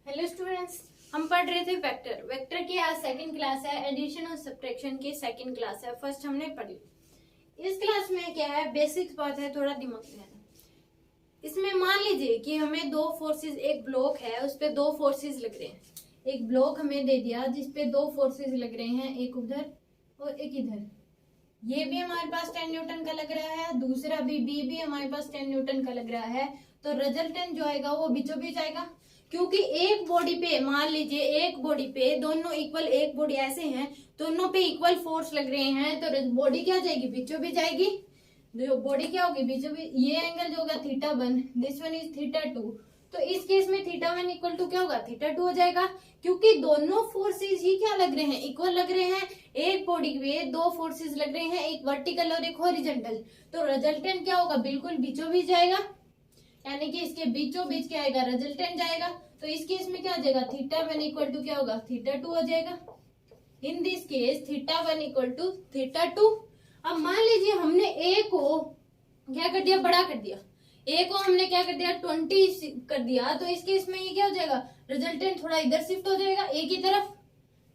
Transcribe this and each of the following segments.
Hello students, हम पढ़ रहे थे वेक्टर। वेक्टर की आज सेकंड क्लास है, एडिशन और सब्ट्रैक्शन की सेकंड क्लास है। फर्स्ट हमने पढ़ी। इस क्लास में क्या है, बेसिक्स बात है, थोड़ा दिमाग लगाना। इसमें मान लीजिए कि हमें दो फोर्सेस, एक ब्लॉक है उस पे दो फोर्सेस लग रहे हैं। एक ब्लॉक हमें दे दिया जिसपे दो फोर्सेस लग रहे हैं, एक उधर और एक इधर। ये भी हमारे पास 10 न्यूटन का लग रहा है, दूसरा भी हमारे पास 10 न्यूटन का लग रहा है। तो रिजल्टेंट जो आएगा वो बीचों बीच आएगा, क्योंकि एक बॉडी पे, मान लीजिए एक बॉडी पे दोनों इक्वल, एक बॉडी ऐसे हैं दोनों पे इक्वल फोर्स लग रहे हैं, तो बॉडी क्या जाएगी, बीचों बीच जाएगी। जो बॉडी क्या होगी, बीचों बीच। ये एंगल जो होगा θ1, दिस वन इज θ2। तो इस केस में θ1 इक्वल टू क्या होगा, θ2 हो जाएगा, क्योंकि दोनों फोर्सेस ही क्या लग रहे हैं, इक्वल लग रहे हैं। एक बॉडी पे दो फोर्सेस लग रहे हैं, एक वर्टिकल और एक हॉरिजॉन्टल। तो रिजल्टेंट क्या होगा, बिल्कुल बीचों बीच जाएगा, यानी कि इसके बीचों बीच क्या आएगा, रिजल्टेंट जाएगा। तो इस केस में क्या हो जाएगा, θ1 इक्वल टू क्या होगा, θ2 हो जाएगा। In this case θ1 equal to θ2। अब मान लीजिए हमने ए को क्या कर दिया, बड़ा कर दिया। ए को हमने क्या कर दिया, 20 कर दिया। तो इस केस में ये क्या हो जाएगा, रिजल्टेंट थोड़ा इधर शिफ्ट हो जाएगा, ए की तरफ।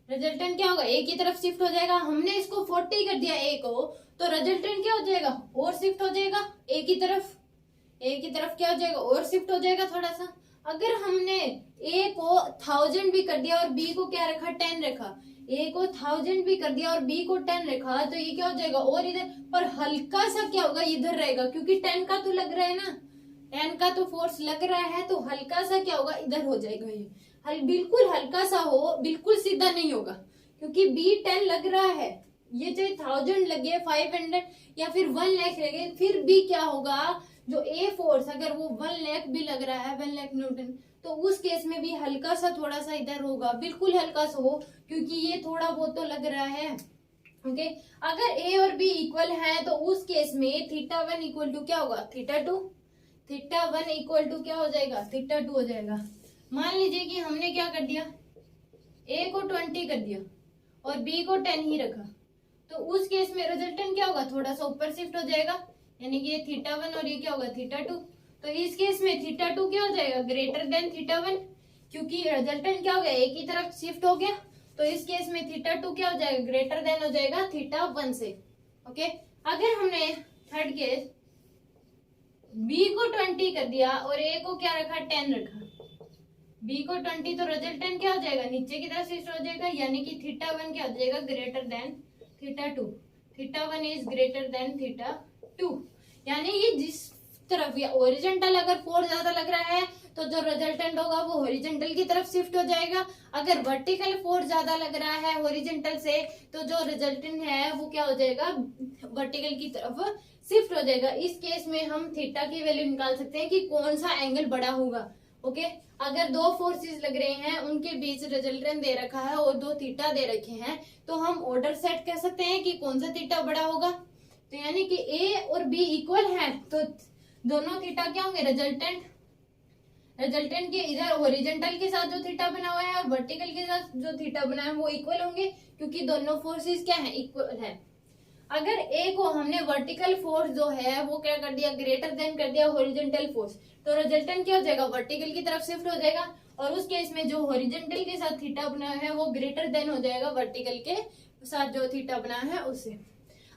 रिजल्टेंट क्या होगा, ए की तरफ शिफ्ट हो जाएगा। हमने इसको 40 कर दिया ए को, तो रिजल्टेंट क्या हो जाएगा, और शिफ्ट हो जाएगा ए की तरफ। ए की तरफ क्या हो जाएगा, और शिफ्ट हो जाएगा थोड़ा सा। अगर हमने ए को 1000 भी कर दिया और बी को क्या रखा, 10 रखा, ए को 1000 भी कर दिया और बी को 10 रखा, तो ये क्या हो जाएगा, और इधर पर हल्का सा क्या होगा, इधर रहेगा, क्योंकि 10 का तो लग रहा है ना, 10 का तो फोर्स लग रहा है, तो हल्का सा क्या होगा, इधर हो जाएगा। ये बिल्कुल हल्का सा हो, बिल्कुल सीधा नहीं होगा, क्योंकि बी 10 लग रहा है। ये चाहे 1000 लगे, 500 या फिर 1 लाख लगे, फिर भी क्या होगा, जो ए फोर्स अगर वो 1 लाख भी लग रहा है, 1 लाख न्यूटन, तो उस केस में भी हल्का सा थोड़ा सा इधर होगा, बिल्कुल हल्का सा हो, क्योंकि ये थोड़ा बहुत तो लग रहा है। ओके, अगर ए और बी इक्वल है तो उस केस में θ1 इक्वल टू क्या होगा, θ2। θ1 इक्वल टू क्या हो जाएगा, θ2 हो जाएगा। मान लीजिए कि हमने क्या कर दिया, ए को 20 कर दिया और बी को 10 ही रखा, तो उस केस में रिजल्टेंट क्या होगा, थोड़ा सा ऊपर शिफ्ट हो जाएगा, यानी कि ये θ1 और ये क्या होगा, θ2। तो इस केस में θ2 क्या हो जाएगा, ग्रेटर देन θ1, क्योंकि रिजल्टेंट क्या हो गया, एक ही तरफ शिफ्ट हो गया। तो इस केस में θ2 क्या हो जाएगा, ग्रेटर देन हो जाएगा θ1 से। ओके, अगर हमने थर्ड केस बी को 20 कर दिया और ए को क्या रखा, 10 रखा, बी को 20, तो रिजल्टेंट क्या हो जाएगा, नीचे की तरफ शिफ्ट हो जाएगा, यानी कि θ1 क्या हो जाएगा, greater than θ2। θ1 is greater than θ2, यानी ये जिस तरफ या ओरिजेंटल अगर फोर्स ज्यादा लग रहा है तो जो रिजल्टेंट होगा वो हॉरिजॉन्टल की तरफ शिफ्ट हो जाएगा। अगर वर्टिकल फोर्स ज्यादा लग रहा है हॉरिजॉन्टल से, तो जो रिजल्टेंट है वो क्या हो जाएगा, वर्टिकल की तरफ शिफ्ट हो जाएगा। इस केस में हम थीटा की वैल्यू निकाल सकते हैं कि कौन सा एंगल बड़ा होगा। ओके, अगर दो फोर्सेस लग रहे हैं, उनके बीच रिजल्टेंट दे रखा है और दो थीटा दे रखे हैं, तो हम ऑर्डर सेट कर सकते हैं कि कौन सा थीटा बड़ा होगा। तो यानी कि ए और बी इक्वल है, तो दोनों थीटा क्या होंगे, रिजल्टेंट के इधर हॉरिजॉन्टल के साथ जो थीटा बना हुआ है और वर्टिकल के साथ जो थीटा बना है वो इक्वल होंगे, क्योंकि दोनों फोर्सेस क्या है, इक्वल है। अगर ए को हमने वर्टिकल फोर्स जो है वो क्या कर दिया, ग्रेटर देन कर दिया हॉरिजॉन्टल फोर्स, तो रिजल्टेंट क्या हो जाएगा, वर्टिकल की तरफ शिफ्ट हो जाएगा, और उस केस में जो हॉरिजॉन्टल के साथ थीटा बना है वो ग्रेटर देन हो जाएगा वर्टिकल के साथ जो थीटा बना है उससे।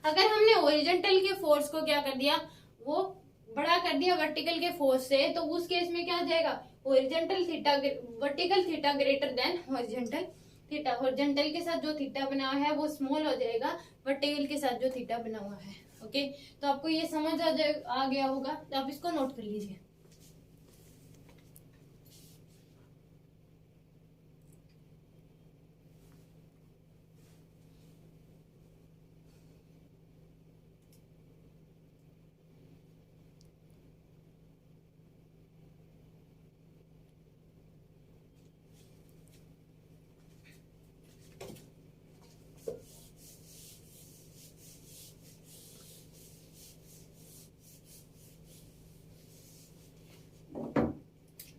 अगर हमने हॉरिजॉन्टल के फोर्स को क्या कर दिया, वो बड़ा कर दिया वर्टिकल के फोर्स से, तो उस केस में क्या हो जाएगा, horizontal theta, vertical theta greater than horizontal theta. Horizontal के साथ जो थीटा बना हुआ है वो स्मॉल हो जाएगा वर्टिकल के साथ जो थीटा बना हुआ है। ओके, तो आपको ये समझ आ गया होगा, तो आप इसको नोट कर लीजिए।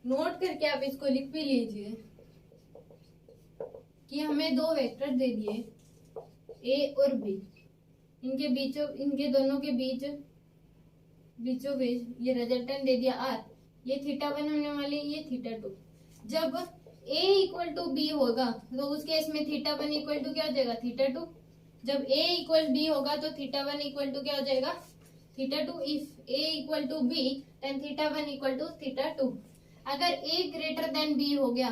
नोट करके आप इसको लिख भी लीजिए कि हमें दो वेक्टर दे दिए ए और बी, इनके दोनों के बीचों बीच ये रिजल्टेंट दे दिया आर, ये θ1 होने वाली, ये θ2। जब a इक्वल टू बी होगा तो उस केस में थीटा वन इक्वल टू क्या हो जाएगा, थीटा टू। जब a इक्वल बी होगा तो थीटा वन इक्वल टू क्या हो जाएगा, theta two. If a equal to B then theta one equal to theta two. अगर a ग्रेटर देन b हो गया,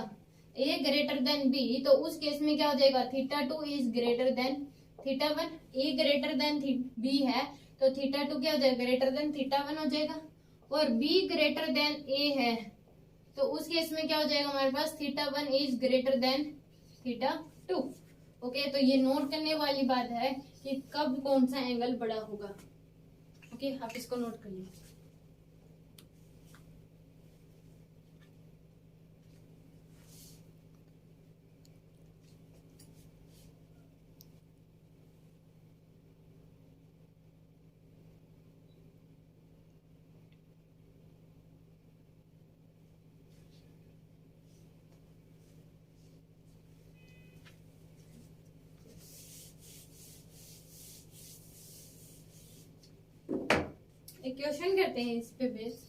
a ग्रेटर देन b, तो उस केस में क्या हो जाएगा, theta two is greater than theta one. a greater than b है तो थीटा टू क्या हो जाएगा, ग्रेटर देन थीटा वन हो जाएगा। और b ग्रेटर देन a है तो उस केस में क्या हो जाएगा हमारे पास, theta one is greater than theta two. Okay, तो ये नोट करने वाली बात है कि कब कौन सा एंगल बड़ा होगा। ओके, आप इसको नोट कर लीजिए। एक क्वेश्चन करते हैं इस पे base.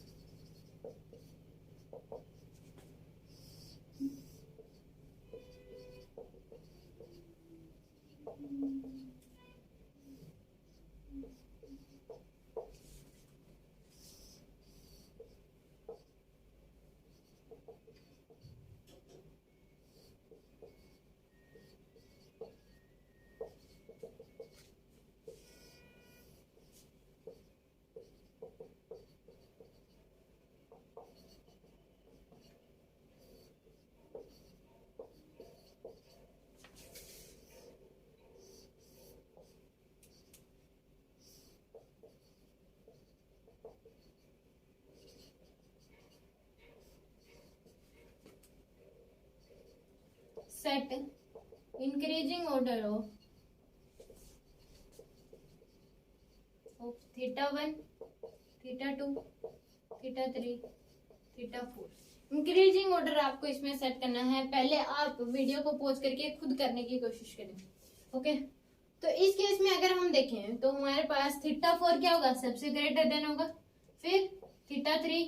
Set increasing order of theta 1, theta 2, theta 3, theta 4। Increasing order आपको इसमें सेट करना है। पहले आप वीडियो को पॉज करके खुद करने की कोशिश करें। ओके, तो इस केस में अगर हम देखें तो हमारे पास थीटा 4 क्या होगा, सबसे ग्रेटर देन होगा, फिर थीटा 3,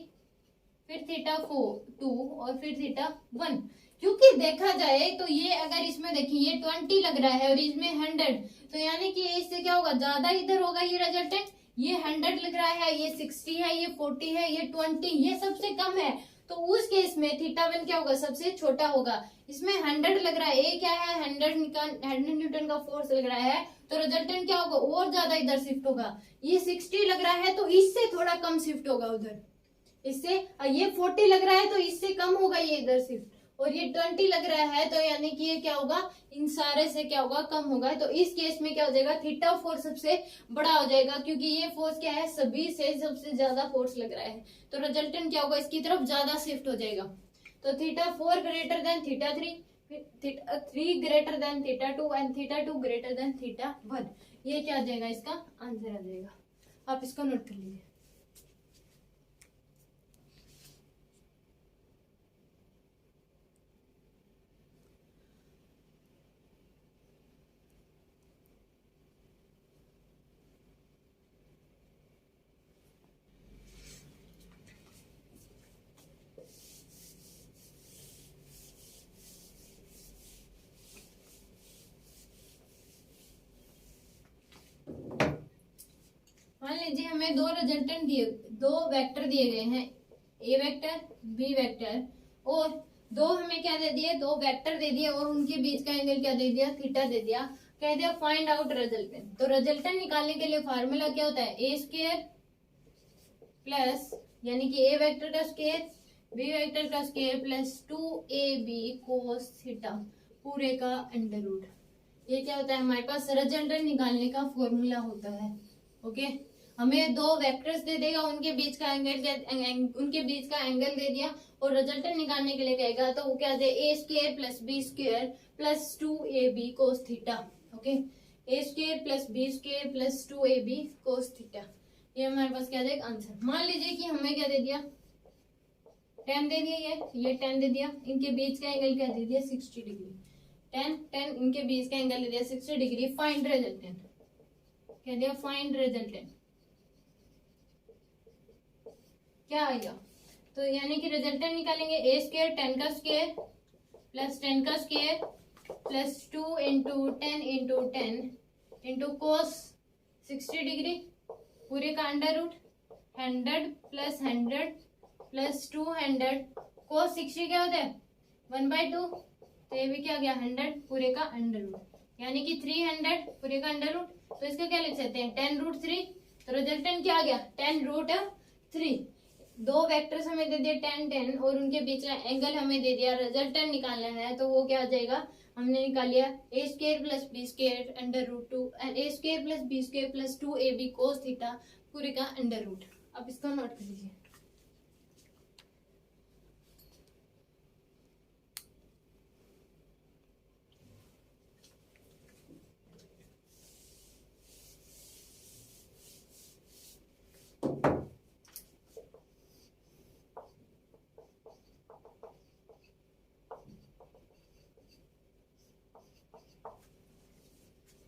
फिर थीटा 2 और फिर थीटा 1। क्योंकि देखा जाए तो ये अगर इसमें देखिए ये 20 लग रहा है और इसमें 100, तो यानी कि इससे क्या होगा, ज्यादा इधर होगा ये रिजल्टेंट। ये 100 लग रहा है, ये 60 है, ये 40 है, ये 20, ये सबसे कम है। तो उस केस में थीटा 1 क्या होगा, सबसे छोटा होगा। इसमें 100 लग रहा है, ए क्या है, 100 न्यूटन का फोर्स लग रहा है, तो रिजल्टेंट क्या होगा, और ज्यादा इधर शिफ्ट होगा। ये 60 लग रहा है तो इससे थोड़ा कम शिफ्ट होगा उधर, इससे। ये 40 लग रहा है तो इससे कम होगा ये इधर शिफ्ट। और ये 20 लग रहा है तो यानी कि ये क्या होगा, इन सारे से क्या होगा, कम होगा। तो इस केस में क्या हो जाएगा, थीटा 4 सबसे बड़ा हो जाएगा, क्योंकि ये फोर्स क्या है, सभी से सबसे ज्यादा फोर्स लग रहा है। तो रिजल्टेंट क्या होगा, इसकी तरफ ज्यादा शिफ्ट हो जाएगा। तो theta 4 greater than theta 3, theta 3 greater than theta 2 and theta 2 greater than theta 1। ये क्या आ जाएगा, इसका आंसर आ जाएगा। आप इसको नोट कर लीजिए। मान लीजिए हमें दो रिजल्टेंट दिए, दो वेक्टर दिए गए हैं, ए वेक्टर बी वेक्टर, और दो हमें क्या दे दिए, दो वेक्टर दे दिए और उनके बीच का एंगल क्या दे दिया, थीटा दे दिया। कह दिया फाइंड आउट रिजल्टेंट। तो रिजल्टेंट निकालने के लिए फार्मूला क्या होता है, ए स्क्वायर प्लस यानी कि ए वेक्टर का स्क्वायर बी वेक्टर का square plus 2ab cos theta पूरे का अंडर रूट। ये क्या होता है, हमारे पास रिजल्टेंट निकालने का फॉर्मूला होता है। ओके, हमें दो वेक्टर्स दे देगा, उनके बीच का एंगल दे दिया और रिजल्टेंट निकालने के लिए कहेगा तो वो क्या दे, A square plus B square plus 2ab cos theta. Okay, A square plus B square plus 2ab cos theta. ये हमारे पास क्या देगा आंसर। मान लीजिए कि हमें क्या दे दिया, 10 दे दिया, ये 10 दे दिया, इनके बीच का एंगल क्या दे दिया, 60 डिग्री। 10 इनके बीच का एंगल दे दिया 60 डिग्री। फाइंड रिजल्टेंट कह दिया, फाइंड रिजल्टेंट क्या आएगा, तो यानी कि रिजल्टेंट निकालेंगे, ए स्क्वायर 10 का स्क्वायर प्लस 10 का square plus 2 into 10 into 10 into cos 60 degree पूरे का अंडर रूट 100 प्लस 100 प्लस 200 कोस 60 क्या होता है 1/2, तो ये भी क्या गया 100 पूरे का अंडर रूट यानी कि 300 पूरे का अंडर रूट। तो इसका क्या लिख सकते हैं 10√3, तो रिजल्टेंट क्या आ गया 10√3। दो वेक्टर्स हमें दे दिए 10 10 और उनके बीच का एंगल हमें दे दिया, रिजल्टेंट निकालना है तो वो क्या आ जाएगा, हमने निकाल लिया a² + b² √2 a² + b² + 2ab cos theta पूरे का अंडर रूट। अब इसको नोट कर लीजिए।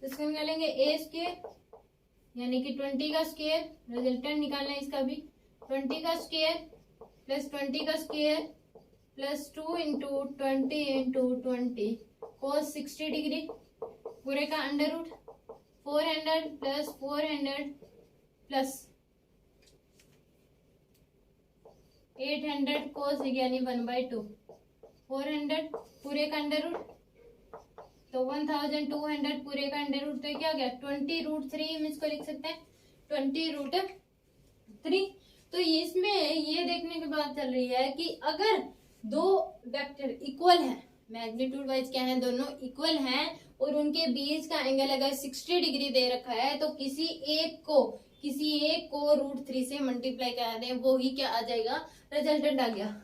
इसको निकालेंगे a² यानी कि 20 का स्क्वायर, रिजल्टेंट निकालना है इसका भी 20 का स्क्वायर प्लस 20 का स्क्वायर प्लस 2 इंटू 20 इंटू 20 कोस 60 डिग्री पूरे का अंडर रूट 400 प्लस 400 प्लस 800 कोस यानी 1/2 400 पूरे का अंडर रूट तो 1200 पूरे का अंडर रूट, तो क्या गया 20√3 हम इसको लिख सकते हैं 20√3। तो इसमें ये देखने की बात चल रही है कि अगर दो वेक्टर इक्वल हैं, मैग्नीट्यूड वाइज क्या है दोनों इक्वल हैं और उनके बीच का एंगल अगर 60 डिग्री दे रखा है तो किसी एक को √3 से मल्टीप्लाई करा दें, वो ही क्या आ जाएगा रिजल्टेंट आ गया।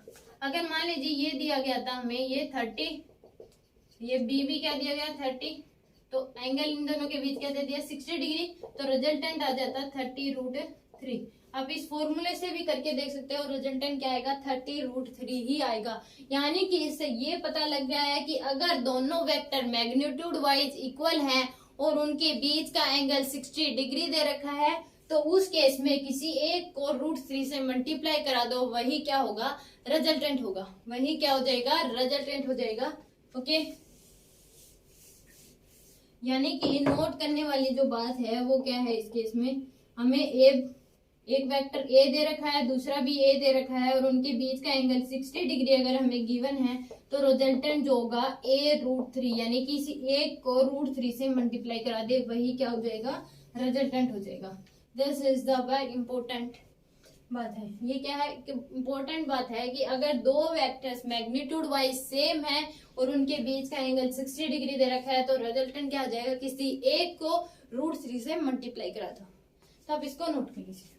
अगर मान लीजिए ये दिया गया था हमें ये 30, ये बी भी क्या दिया गया 30, तो एंगल इन दोनों के बीच क्या दे दिया 60 डिग्री, तो रिजल्टेंट आ जाता 30√3। आप इस फॉर्मूले से भी करके देख सकते हो, रिजल्टेंट क्या आएगा 30√3 ही आएगा। यानी कि इससे ये पता लग गया है कि अगर दोनों वेक्टर मैग्नीट्यूड वाइज इक्वल हैं और उनके बीच का एंगल 60 डिग्री दे रखा है तो उस केस में किसी एक को √3 से मल्टीप्लाई करा दो, वही क्या होगा रिजल्टेंट होगा, वही क्या हो जाएगा रिजल्टेंट हो जाएगा। ओके, यानी कि नोट करने वाली जो बात है वो क्या है इस केस में, हमें एक वेक्टर a दे रखा है दूसरा भी a दे रखा है और उनके बीच का एंगल 60 डिग्री अगर हमें गिवन है तो रिजल्टेंट जो होगा a√3 यानी कि किसी एक को √3 से मल्टीप्लाई करा दे, वही क्या हो जाएगा रिजल्टेंट हो जाएगा। This is the very important बात है। ये क्या है कि इंपॉर्टेंट बात है कि अगर दो वेक्टर्स मैग्नीट्यूड वाइज सेम है और उनके बीच का एंगल 60 डिग्री दे रखा है तो रिजल्टेंट क्या आ जाएगा, किसी एक को √3 से मल्टीप्लाई करा दो। तो आप इसको नोट कर लीजिए।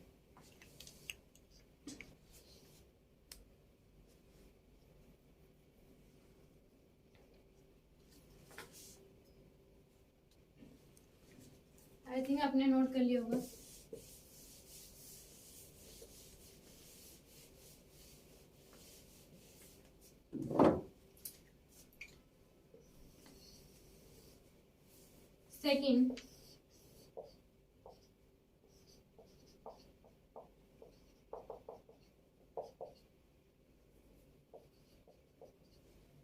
आई थिंक आपने नोट कर लिया होगा। सेकंड,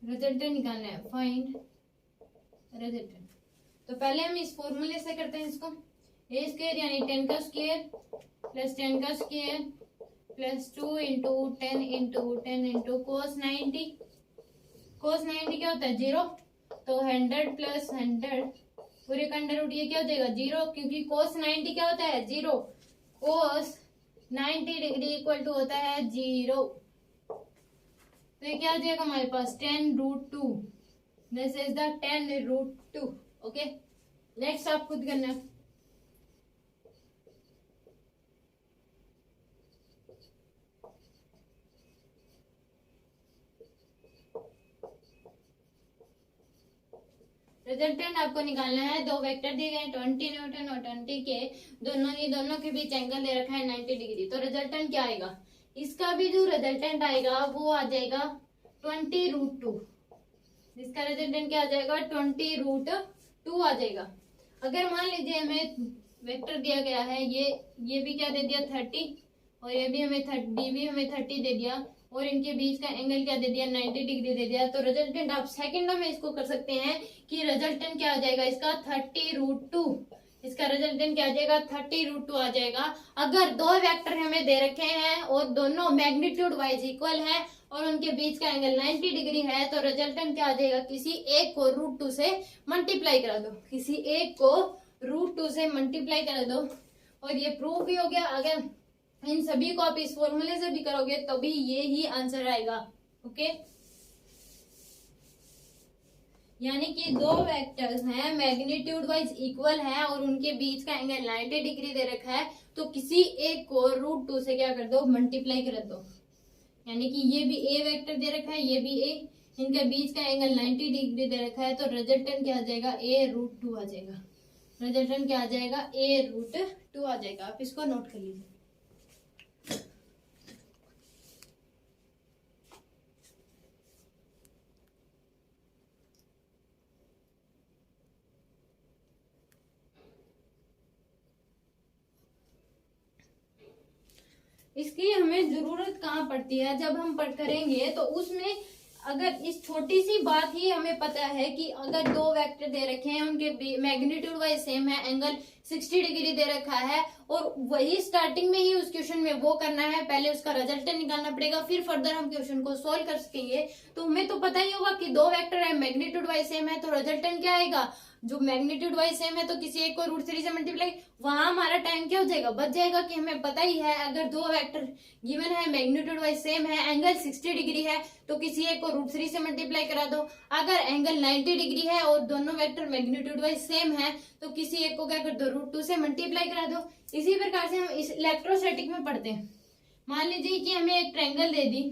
रिजल्टेंट निकालना है, फाइंड रिजल्टेंट। तो पहले हम इस फॉर्मूले से करते हैं इसको, a² यानी 10 का स्क्वायर प्लस 10 का square plus 2 into 10 into 10 into cos 90। कोस 90 क्या होता है 0, तो 100 प्लस 100 पूरे का अंडर रूट, ये क्या हो जाएगा 0, क्योंकि कोस 90 क्या होता है 0, कोस 90 डिग्री इक्वल टू होता है 0। तो ये क्या आ जाएगा हमारे पास 10√2, this is the 10√2। Okay, next आप खुद करना है। रिजल्टेंट आपको निकालना है, दो वेक्टर दिए गए 20 न्यूटन और 20 के दोनों के बीच एंगल दे रखा है 90 डिग्री। तो रिजल्टेंट क्या आएगा, इसका भी जो रिजल्टेंट आएगा वो आ जाएगा 20√2। इसका रिजल्टेंट क्या आ जाएगा 20√2 आ जाएगा। अगर मान लीजिए हमें वेक्टर दिया गया है ये भी क्या दे दिया 30 और ये भी हमें 30 भी हमें 30 दे दिया और इनके बीच का एंगल क्या दे दिया, 90 डिग्री दे दिया। तो रिजल्टेंट आप सेकंडों में इसको कर सकते हैं कि रिजल्टेंट क्या आ जाएगा इसका 30√2। इसका रिजल्टेंट क्या आ जाएगा 30√2 आ जाएगा। अगर दो वेक्टर हमें दे रखे हैं और दोनों मैग्नीट्यूड वाइज इक्वल है और उनके बीच का एंगल 90 डिग्री है तो रिजल्टेंट क्या आ जाएगा, किसी एक को √2 से मल्टीप्लाई करा दो, किसी एक को √2 से मल्टीप्लाई करा दो और ये प्रूव भी हो गया। अगर इन सभी को आप इस फॉर्मूले से भी करोगे तभी ये ही आंसर आएगा। ओके, यानी कि दो वेक्टर्स हैं मैग्नीट्यूड वाइज इक्वल है और उनके बीच का एंगल 90 डिग्री दे रखा है तो किसी एक को √2 से क्या कर दो, मल्टीप्लाई कर दो। यानी कि ये भी ए वेक्टर दे रखा है, ये भी ए, इनके बीच का एंगल 90 डिग्री दे रखा है तो रिजल्टेंट क्या आ जाएगा, a√2 आ जाएगा। रिजल्टेंट क्या आ जाएगा, a√2 आ जाएगा। आप इसको नोट कर लीजिए। इसकी हमें जरूरत कहाँ पड़ती है, जब हम करेंगे तो उसमें अगर इस छोटी सी बात ही हमें पता है कि अगर दो वेक्टर दे रखे हैं उनके मैग्नीट्यूड वाइज सेम है, एंगल 60 डिग्री दे रखा है और वही स्टार्टिंग में ही उस क्वेश्चन में वो करना है, पहले उसका रिजल्टेंट निकालना पड़ेगा फिर फर्दर हम क्वेश्चन को सोल्व कर सकेंगे। तो हमें तो पता ही होगा कि दो वेक्टर है मैग्नीट्यूड वाइज सेम है तो रिजल्टेंट क्या आएगा, जो मैग्नीट्यूड वाइज सेम है तो किसी एक को √3 से मल्टीप्लाई, वहां हमारा टाइम क्या हो जाएगा, बच जाएगा कि हमें पता ही है अगर दो वेक्टर गिवन है मैग्नीट्यूड वाइज सेम है, एंगल 60 डिग्री है तो किसी एक को √3 से मल्टीप्लाई करा दो। अगर एंगल 90 डिग्री है और दोनों वेक्टर मैग्नीट्यूड वाइज सेम है तो किसी एक को क्या कर दो, √2 से मल्टीप्लाई करा दो। इसी प्रकार से हम इस इलेक्ट्रोस्टैटिक में पढ़ते हैं। मान लीजिए कि हमें एक ट्रायंगल दे दी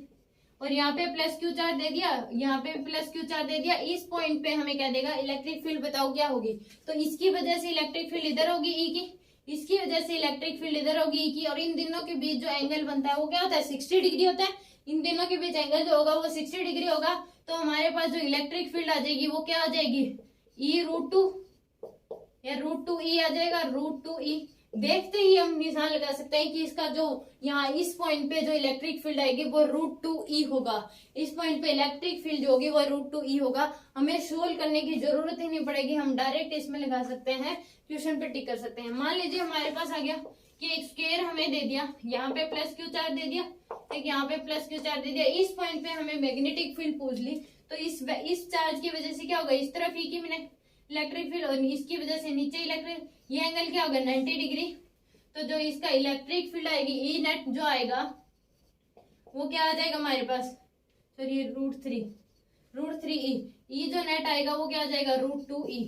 और यहाँ पे +q चार्ज दे दिया, यहाँ पे +q चार्ज दे दिया, इस पॉइंट पे हमें क्या देगा, इलेक्ट्रिक फील्ड बताओ क्या होगी। तो इसकी वजह से इलेक्ट्रिक फील्ड इधर होगी ई की, इसकी वजह से इलेक्ट्रिक फील्ड इधर होगी ई की, और इन दोनों के बीच जो एंगल बनता है वो क्या होता है, 60 डिग्री होता है। इन दोनों के बीच एंगल जो होगा वो 60 डिग्री होगा। तो हमारे पास जो इलेक्ट्रिक फील्ड आ जाएगी वो क्या आ जाएगी, e√2 या √2e आ जाएगा, √2e। देखते ही हम निशान लगा सकते हैं कि इसका जो यहाँ इस पॉइंट पे जो इलेक्ट्रिक फील्ड आएगी वो √2e होगा। इस पॉइंट पे इलेक्ट्रिक फील्ड जो होगी वो √2e होगा। हमें सोल्व करने की जरूरत ही नहीं पड़ेगी, हम डायरेक्ट इसमें लगा सकते हैं, क्वेश्चन पे टिक कर सकते हैं। मान लीजिए हमारे पास आ गया कि एक स्क्वायर हमें दे दिया, यहाँ पे +q चार्ज दे दिया, एक यहाँ पे +q चार्ज दे दिया, इस पॉइंट पे हमें मैग्नेटिक फील्ड पूछ ली। तो इस चार्ज की वजह से क्या होगा, इस तरफ ई की मैंने इलेक्ट्रिक फील्ड और इसकी वजह से नीचे इलेक्ट्रिक, ये एंगल क्या होगा 90 डिग्री। तो जो इसका इलेक्ट्रिक फील्ड आएगी ई नेट जो आएगा वो क्या आ जाएगा हमारे पास, सॉरी √3e, ई जो नेट आएगा वो क्या आ जाएगा √2e,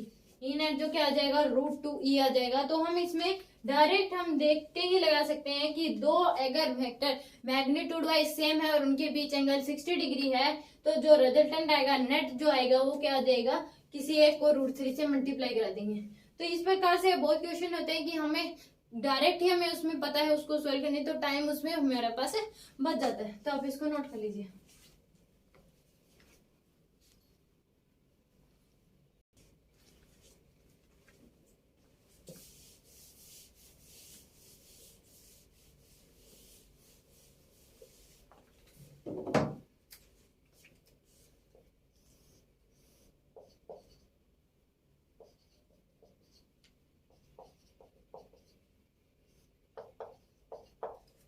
ई नेट जो क्या आ जाएगा √2e आ जाएगा। तो हम इसमें डायरेक्ट हम देखते ही लगा सकते हैं कि दो अगर वेक्टर मैग्नीट्यूड वाइज सेम है और उनके बीच एंगल 60 डिग्री है तो जो रिजल्टेंट आएगा नेट जो आएगा वो क्या आ जाएगा, किसी एक को √3 से मल्टीप्लाई करा देंगे। तो इस प्रकार से बहुत क्वेश्चन होते हैं कि हमें डायरेक्ट ही हमें उसमें पता है उसको सोल्व करने, तो टाइम उसमें हमारे पास बच जाता है। तो आप इसको नोट कर लीजिए।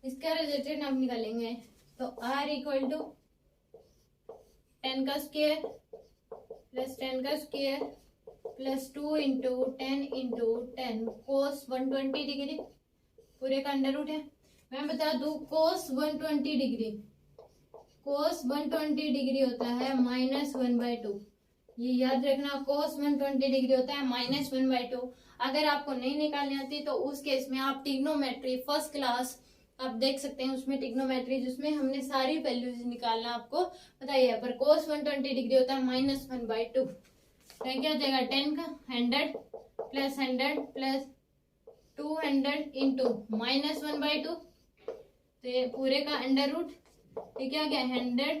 इसका रिजल्टेंट आप निकालेंगे तो r = 10 का स्क्वायर प्लस 10 का स्क्वायर प्लस 2 × 10 × 10 cos 120 डिग्री पूरे का अंडर रूट है। मैं बता दूं cos 120 डिग्री, cos 120 डिग्री होता है -1/2। ये याद रखना, cos 120 डिग्री होता है -1/2। अगर आपको नहीं निकालनी आती तो उस केस में आप ट्रिग्नोमेट्री फर्स्ट क्लास आप देख सकते हैं, उसमें ट्रिग्नोमेट्री जिसमें हमने सारी वैल्यूज निकालना आपको बताइए। पर cos 120 डिग्री होता है -1/2। तो क्या हो जाएगा 10 का 100 प्लस 100 प्लस 200 इंटू -1/2, तो ये पूरे का अंडर रूट, ये क्या गया 100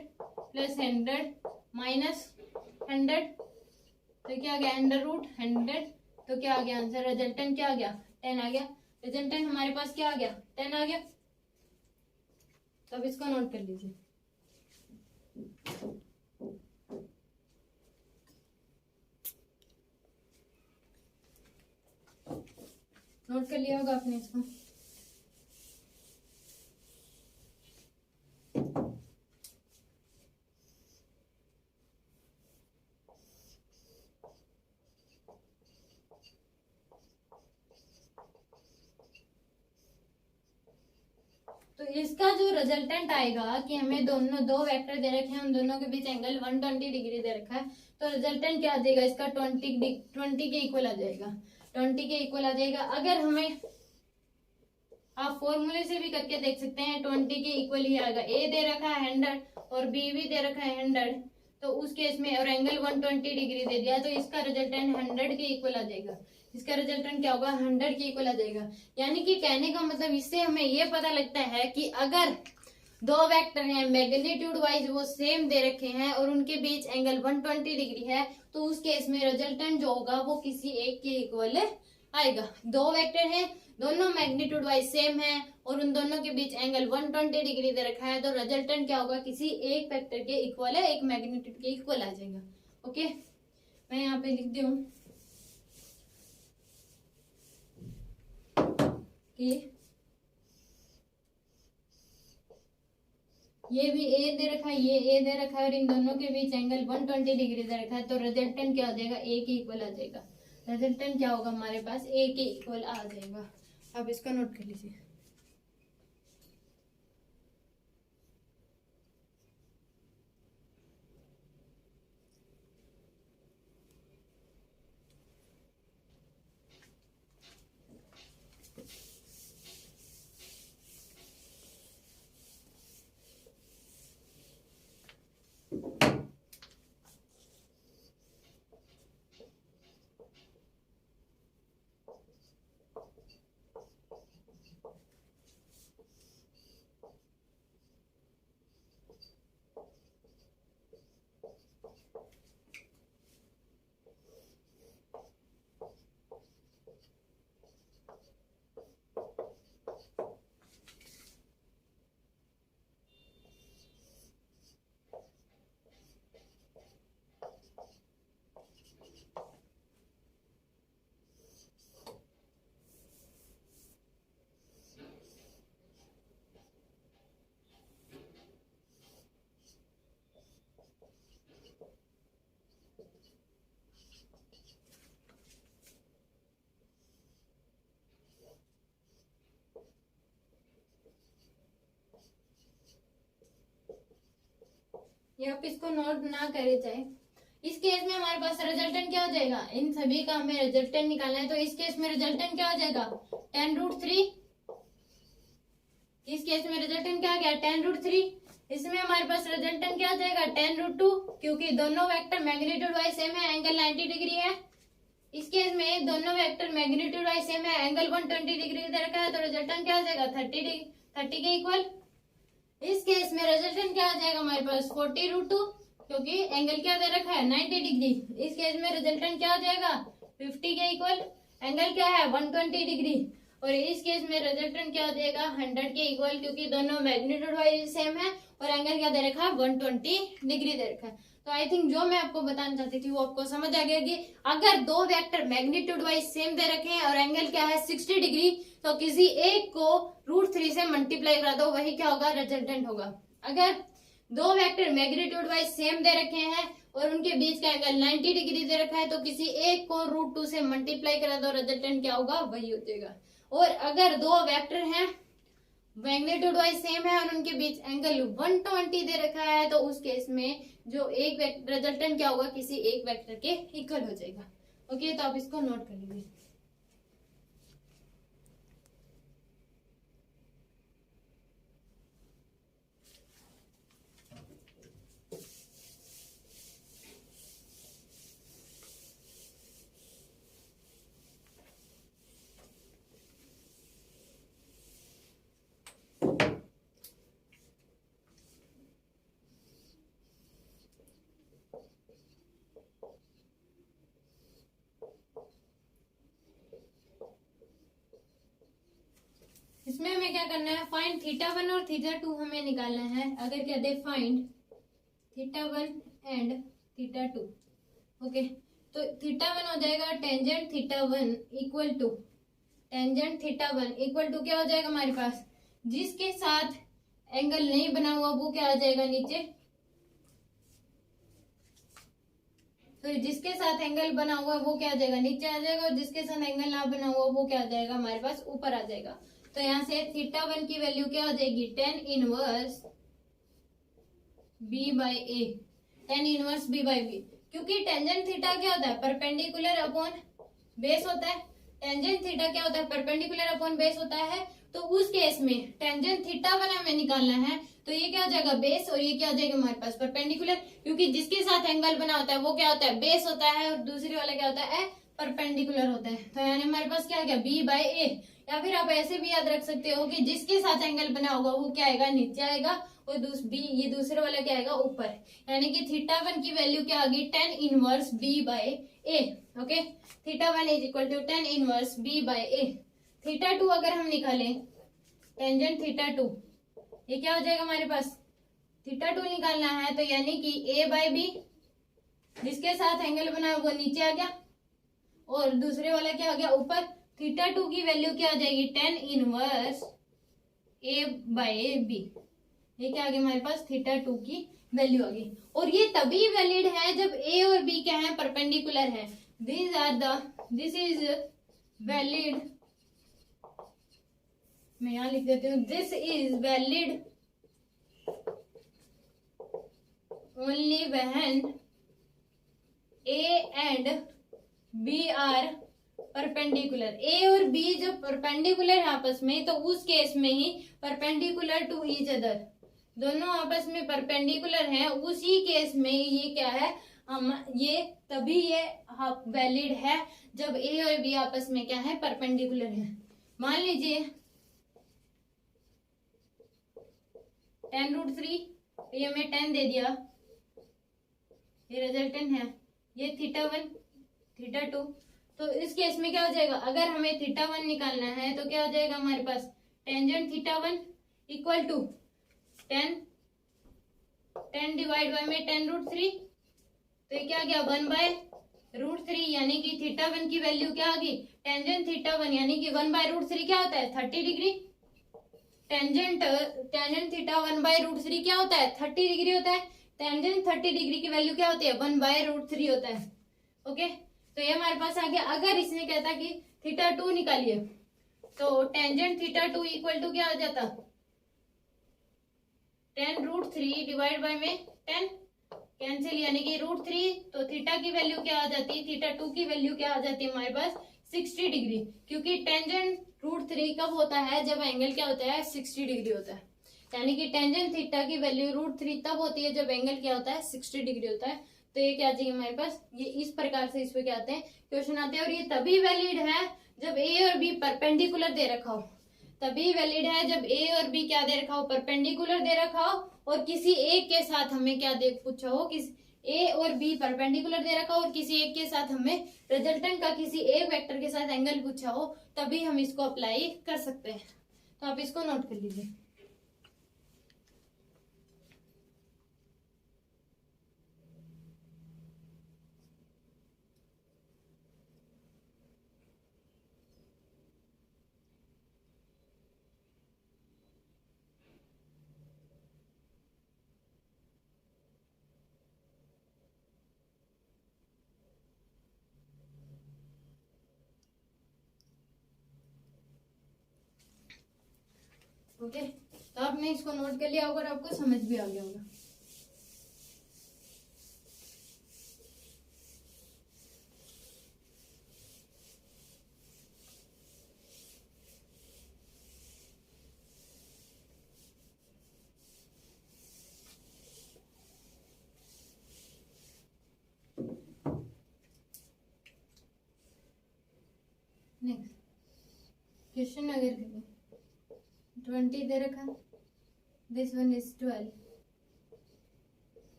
प्लस 100 माइनस 100, तो क्या आ गया अंडर रूट 100। तो क्या आ गया आंसर, रिजल्टेंट क्या आ गया 10 आ गया। रिजल्टेंट हमारे पास क्या आ गया 10 आ गया। तो अब इसको नोट कर लीजिए। नोट कर लिया होगा आपने इसको। तो इसका जो रिजल्टेंट आएगा कि हमें दोनों दो वेक्टर दे रखे हैं, उन दोनों के बीच एंगल 120 डिग्री दे रखा है, तो रिजल्टेंट क्या आ जाएगा इसका 20 के इक्वल आ जाएगा, 20 के इक्वल आ जाएगा। अगर हमें आप फॉर्मूले से भी करके देख सकते हैं, 20 के इक्वल ही आएगा। ए दे रखा है 100 और बी भी दे रखा है 100, तो उस केस में और एंगल 120 डिग्री दे दिया, तो इसका रिजल्टेंट 100 के इक्वल आ जाएगा। इसका रिजल्टेंट क्या होगा, 100 के इक्वल आ जाएगा। यानी कि कहने का मतलब इससे हमें ये पता लगता है कि अगर दो वेक्टर हैं, मैग्नीट्यूड वाइज वो सेम दे रखे हैं और उनके बीच एंगल 120 डिग्री है, तो उस केस में रिजल्टेंट जो होगा वो किसी एक के इक्वल आएगा। दो वेक्टर हैं, दोनों मैग्नीट्यूड वाइज सेम है और उन दोनों के बीच एंगल 120 डिग्री दे रखा है, तो रिजल्टेंट क्या होगा, किसी एक वेक्टर के इक्वल है, एक मैग्नीट्यूड के इक्वल आ जाएगा। ओके, मैं यहाँ पे लिख दी हूँ कि ये भी ए दे रखा है, ये ए दे रखा है और इन दोनों के बीच एंगल 120 डिग्री दे रखा है, तो रिजल्टेंट क्या हो जाएगा, ए के इक्वल आ जाएगा। रिजल्टेंट क्या होगा हमारे पास, ए के इक्वल आ जाएगा। आप इसका नोट कर लीजिए। ये आप इसको नोट ना करे चाहे, इस केस में हमारे पास रिजल्टेंट क्या हो जाएगा, इन सभी का हमें रिजल्टेंट निकालना है, तो इस केस में रिजल्टेंट क्या हो जाएगा 10√3। इस केस में रिजल्टेंट क्या आ गया 10√3। इसमें हमारे पास रिजल्टेंट क्या आ जाएगा 10√2, क्योंकि दोनों वेक्टर मैग्नीट्यूड वाइज सेम है, एंगल 90 डिग्री है। इस केस में दोनों वेक्टर मैग्नीट्यूड वाइज सेम है, एंगल 120 डिग्री दे रखा है, तो रिजल्टेंट क्या आ जाएगा 30 के इक्वल। इस केस में रिजल्टेंट क्या आ जाएगा हमारे पास 40√2, क्योंकि एंगल क्या दे रखा है 90 डिग्री। इस केस में रिजल्टेंट क्या आ जाएगा 50 के इक्वल, एंगल क्या है 120 डिग्री। और इस केस में रिजल्टेंट क्या हो जाएगा 100 के इक्वल, क्योंकि दोनों मैग्नीट्यूड वाइज सेम है और एंगल क्या दे रखा है 120 डिग्री दे रखा है। तो आई थिंक जो मैं आपको बताना चाहती थी वो आपको समझ आ गया कि अगर दो वेक्टर मैग्नीट्यूड वाइज सेम दे रखे हैं और एंगल क्या है 60 डिग्री, तो किसी एक को √3 से मल्टीप्लाई करा दो, वही क्या होगा रिजल्टेंट होगा। अगर दो वेक्टर मैग्नीट्यूड वाइज सेम दे रखे हैं और उनके बीच का एंगल 90 डिग्री दे रखा है, तो किसी एक को √2 से मल्टीप्लाई करा दो, रिजल्टेंट क्या होगा वही हो जाएगा। और अगर दो वेक्टर हैं मैग्नीट्यूड वाइज सेम है और उनके बीच एंगल 120 दे रखा है, तो उस केस में जो एक रिजल्टेंट क्या होगा किसी एक वेक्टर के इक्वल हो जाएगा। ओके, तो आप इसको नोट कर लीजिए। इसमें हमें क्या करना है, फाइंड θ1 और θ2 हमें निकालना है। अगर क्या they find theta one and theta two. Okay, तो थीटा वन हो जाएगा tangent theta one equal to tangent theta one equal to क्या हो जाएगा हमारे पास, जिसके साथ एंगल नहीं बना हुआ वो क्या आ जाएगा नीचे, तो जिसके साथ एंगल बना हुआ वो क्या आ जाएगा नीचे आ जाएगा, और जिसके साथ एंगल ना बना हुआ वो क्या आ जाएगा हमारे पास ऊपर आ जाएगा। तो यहाँ से थीटा वन की वैल्यू क्या हो जाएगी, tan inverse B by A, tan inverse B by B, क्योंकि टेंजेंट थीटा क्या होता है, परपेंडिकुलर अपॉन बेस होता है। टेंजेंट थीटा क्या होता है, परपेंडिकुलर अपॉन बेस होता है। तो उस केस में टेंजेंट थीटा वन हमें निकालना है, तो ये क्या हो जाएगा बेस, और ये क्या हो जाएगा हमारे पास परपेंडिकुलर, क्योंकि जिसके साथ एंगल बना होता है वो क्या होता है बेस होता है, और दूसरी वाला क्या होता है परपेंडिकुलर होता है। तो यानी हमारे पास क्या आ गया बी बाई ए, या फिर आप ऐसे भी याद रख सकते हो कि जिसके साथ एंगल बना होगा वो क्या आएगा नीचे आएगा, और ये दूसरे वाला क्या आएगा ऊपर, यानी कि थीटा वन की वैल्यू क्या आ गई, tan inverse B by A. Okay, theta one is equal to tan inverse B by A. Theta two अगर हम निकालें, टेंजेंट थीटा टू, ये क्या हो जाएगा हमारे पास, थीटा टू निकालना है तो यानी कि ए बाई बी, जिसके साथ एंगल बना है वो नीचे आ गया, और दूसरे वाला क्या आ गया ऊपर। थीटा टू की वैल्यू क्या आ जाएगी, tan inverse A by B, ये क्या आ गया हमारे पास थीटा टू की वैल्यू आ गई। और ये तभी वैलिड है जब ए और बी क्या है परपेंडिकुलर है। दिस इज वैलिड, मैं यहां लिख देती हूँ, this is valid only when A and B are perpendicular. A और बी जब परपेंडिकुलर है आपस में, तो उस केस में ही परपेंडिकुलर टू ईच अदर, दोनों आपस में परपेंडिकुलर हैं, उसी केस में ये क्या है, ये तभी ये वैलिड है जब ए और बी आपस में क्या है परपेंडिकुलर है। मान लीजिए 10√3, ये मैं 10 दे दिया, ये रिजल्टेंट है, ये थीटा वन थीटा टू। तो इस केस में क्या हो जाएगा, अगर हमें थीटा वन निकालना है तो क्या हो जाएगा हमारे पास, tangent theta one equal to 10 divide by में 10√3, तो ये क्या आ गया 1/√3, यानी कि थीटा वन की वैल्यू क्या आ गई, टेंजेंट थीटा वन यानी कि 1/√3 क्या होता है 30 डिग्री। टेंजेंट थीटा 1/√3 क्या होता है 30 डिग्री होता है। टेंजेंट 30 डिग्री की वैल्यू क्या होती है 1/√3 होता है। ओके, तो ये हमारे पास आ गया। अगर इसने कहता कि थीटा टू निकालिए, तो tangent theta two equal to क्या आ जाता 10√3 डिवाइड बाय में 10 कैंसिल, यानी कि √3, तो थीटा की वैल्यू क्या आ जाती है, थीटा टू की वैल्यू क्या आ जाती है हमारे पास 60 डिग्री, क्योंकि टेंजेंट √3 कब होता है, जब एंगल क्या होता है 60 डिग्री होता है। यानी कि टेंजेंट थीटा की वैल्यू √3 तब होती है जब एंगल क्या होता है 60 डिग्री होता है। तो ये क्या चाहिए हमारे पास, ये इस प्रकार से इस पे क्या आते हैं क्वेश्चन आते हैं। और ये तभी वैलिड है जब ए और बी परपेंडिकुलर दे रखा हो, तभी वैलिड है जब ए और बी क्या दे रखा हो, परपेंडिकुलर दे रखा हो, और किसी एक के साथ हमें क्या दे पूछा हो, किस ए और बी परपेंडिकुलर दे रखा हो, और किसी एक के साथ हमें रिजल्टेंट का किसी एक वेक्टर के साथ एंगल पूछा हो, तभी हम इसको अप्लाई कर सकते हैं। तो आप इसको नोट कर लीजिए। ओके, तो आपने इसको नोट कर लिया होगा और आपको समझ भी आ गया होगा। नेक्स्ट क्वेश्चन अगर 20 दे रखा, this one is 12।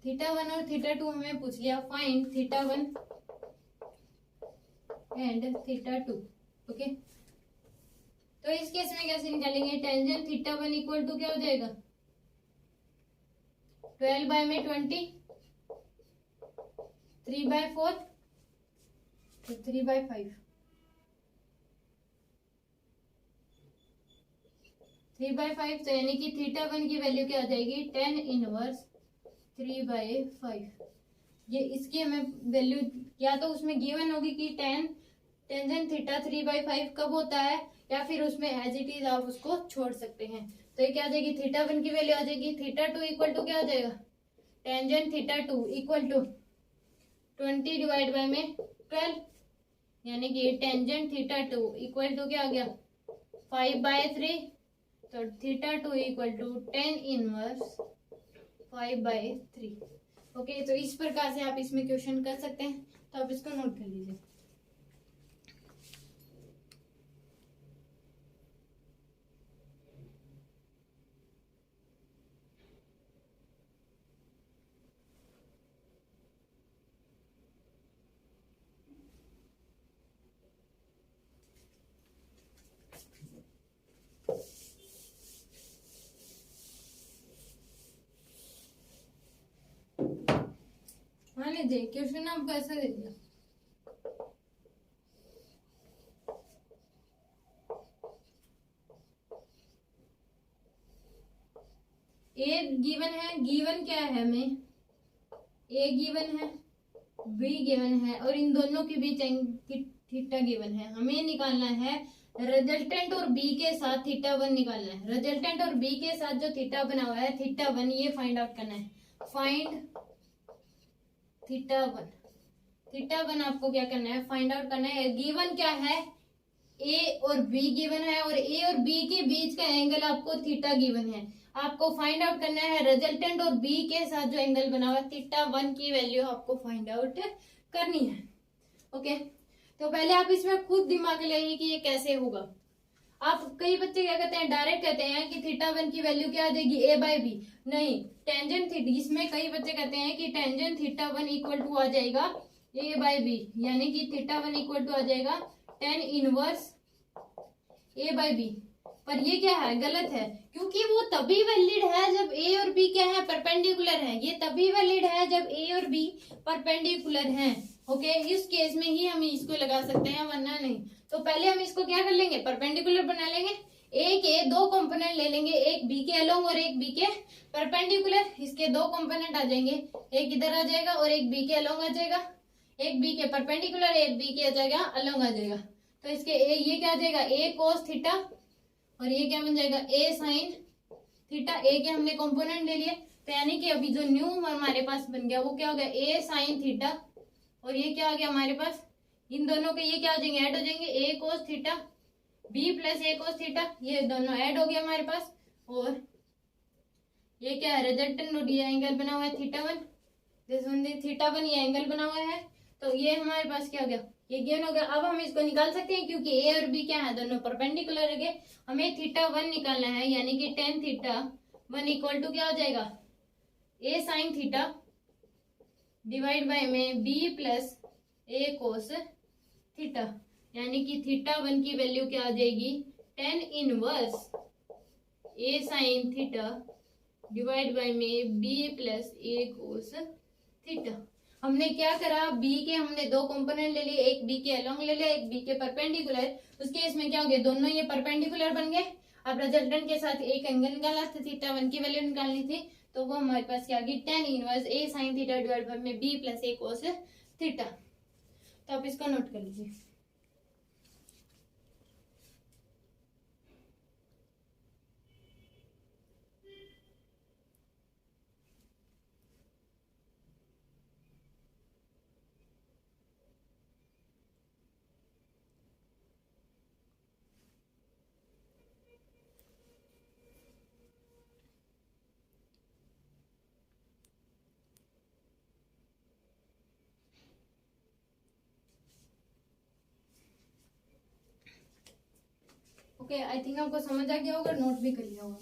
Theta one और थीटा टू हमें पूछ लिया, find theta one and theta two. Okay, तो इस केस में कैसे निकालेंगे, tangent theta one equal to क्या हो जाएगा 12 बाय में 20, 3 बाय 4, तो 3 बाय 5, 3 बाय 5, तो यानी कि थीटा वन की वैल्यू क्या आ जाएगी, 10 इनवर्स 3 बाय 5। ये इसकी हमें वैल्यू या तो उसमें गिवन होगी कि टेंजेंट थीटा 3 बाय 5 कब होता है, या फिर उसमें एज इट इज आप उसको छोड़ सकते हैं। तो ये क्या आ जाएगी, थीटा वन की वैल्यू आ जाएगी थीटा टू इक्वल टू क्या आ जाएगा, tangent theta two equal to 20 divide by में 12, यानी कि tangent theta two equal to क्या आ गया 5 बाय 3, तो theta two equal to 10 inverse 5 by 3। Okay, तो इस प्रकार से आप इसमें क्वेश्चन कर सकते हैं, तो आप इसको नोट कर लीजिए। मान लीजिए क्वेश्चन आपको ऐसा दे दिया, ए गिवन है, गिवन क्या है हमें, ए गिवन है, बी गिवन है, और इन दोनों के बीच थीटा गिवन है। हमें निकालना है रिजल्टेंट और बी के साथ थीटा वन निकालना है। रिजल्टेंट और बी के साथ जो थीटा बना हुआ है थीटा वन, ये फाइंड आउट करना है। Find theta one, theta one आपको क्या करना है, फाइंड आउट करना है। गिवन क्या है, ए और बी गिवन है, और ए और बी के बीच का एंगल आपको थीटा गिवन है। आपको फाइंड आउट करना है रिजल्टेंट और बी के साथ जो एंगल बना हुआ है थीटा वन की वैल्यू आपको फाइंड आउट करनी है। ओके, तो पहले आप इसमें खुद दिमाग लगाइए कि ये कैसे होगा। आप कई बच्चे क्या कहते हैं, डायरेक्ट कहते हैं कि थीटा वन की वैल्यू क्या आ जाएगी, ए बाय बी। नहीं, टेंजेंट थीटा, इसमें कई बच्चे कहते हैं कि tangent theta one equal to आ जाएगा ए बाय बी, यानी कि थीटा वन इक्वल टू आ जाएगा 10 इनवर्स ए बाय बी। पर ये क्या है, गलत है, क्योंकि वो तभी वैलिड है जब ए और बी क्या है, परपेंडिकुलर है। ये तभी वैलिड है जब ए और बी परपेंडिकुलर हैं। ओके, इस केस में ही हम इसको लगा सकते हैं, वरना नहीं। तो पहले हम इसको क्या कर लेंगे, परपेंडिकुलर बना लेंगे। ए के दो कंपोनेंट ले लेंगे, एक बी के अलोंग और एक बी के परपेंडिकुलर। इसके दो कंपोनेंट आ जाएंगे, एक इधर आ जाएगा और एक बी के अलोंग आ जाएगा। एक बी के परपेंडिकुलर, एक बी के आ जाएगा अलोंग आ जाएगा। तो इसके ये क्या आ जाएगा, ए कोस थीटा, और ये क्या बन जाएगा, ए साइन थीटा। ए के हमने कंपोनेंट ले लिए, तो यानी कि अभी जो न्यू हमारे पास बन गया वो क्या हो गया, ए साइन थीटा, और ये क्या आ गया हमारे पास, इन दोनों के ये क्या हो जाएंगे, ऐड हो जाएंगे, ए कोस थीटा बी प्लस ए कोस थीटा, ये दोनों ऐड हो गया हमारे पास। और ये क्या है, रिजल्टेंट ये एंगल बना हुआ है थीटा वन, थीटा वन ये एंगल बना हुआ है। तो ये हमारे पास क्या हो गया, ये गिवन हो गया। अब हम इसको निकाल सकते हैं क्योंकि ए और बी क्या है, दोनों परपेंडिकुलर है। हमें थीटा वन निकालना है, यानी कि 10 थीटा वन इक्वल टू क्या हो जाएगा, ए साइन थीटा डिवाइड बाय में बी प्लस ए कोस थीटा, यानी कि थीटा वन की वैल्यू क्या आ जाएगी, 10 inverse A sine theta divide by में बी प्लस ए कोस थीटा। हमने क्या करा, बी के हमने दो कंपोनेंट ले लिए, एक बी के अलोंग ले लिया, एक बी के परपेंडिकुलर। उसके इसमें क्या हो गया, दोनों ये परपेंडिकुलर बन गए। अब रिजल्टेंट के साथ एक एंगल निकाला था, थीटा वन की वैल्यू निकालनी थी, तो वो हमारे पास क्या आ गई, 10 inverse A sine theta divide by में बी प्लस ए कोस थीटा। तो आप इसको नोट कर लीजिए। ओके, आई थिंक आपको समझ आ गया होगा, नोट भी कर लिया होगा।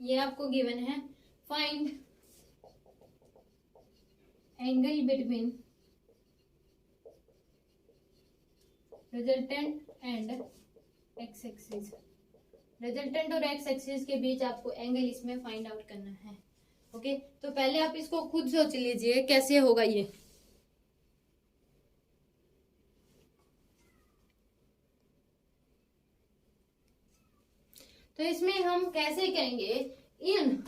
ये आपको गिवन है, find angle between resultant and x axis. Resultant और एक्स एक्सिस के बीच आपको एंगल इसमें फाइंड आउट करना है। ओके, तो पहले आप इसको खुद सोच लीजिए कैसे होगा ये। तो इसमें हम कैसे करेंगे, इन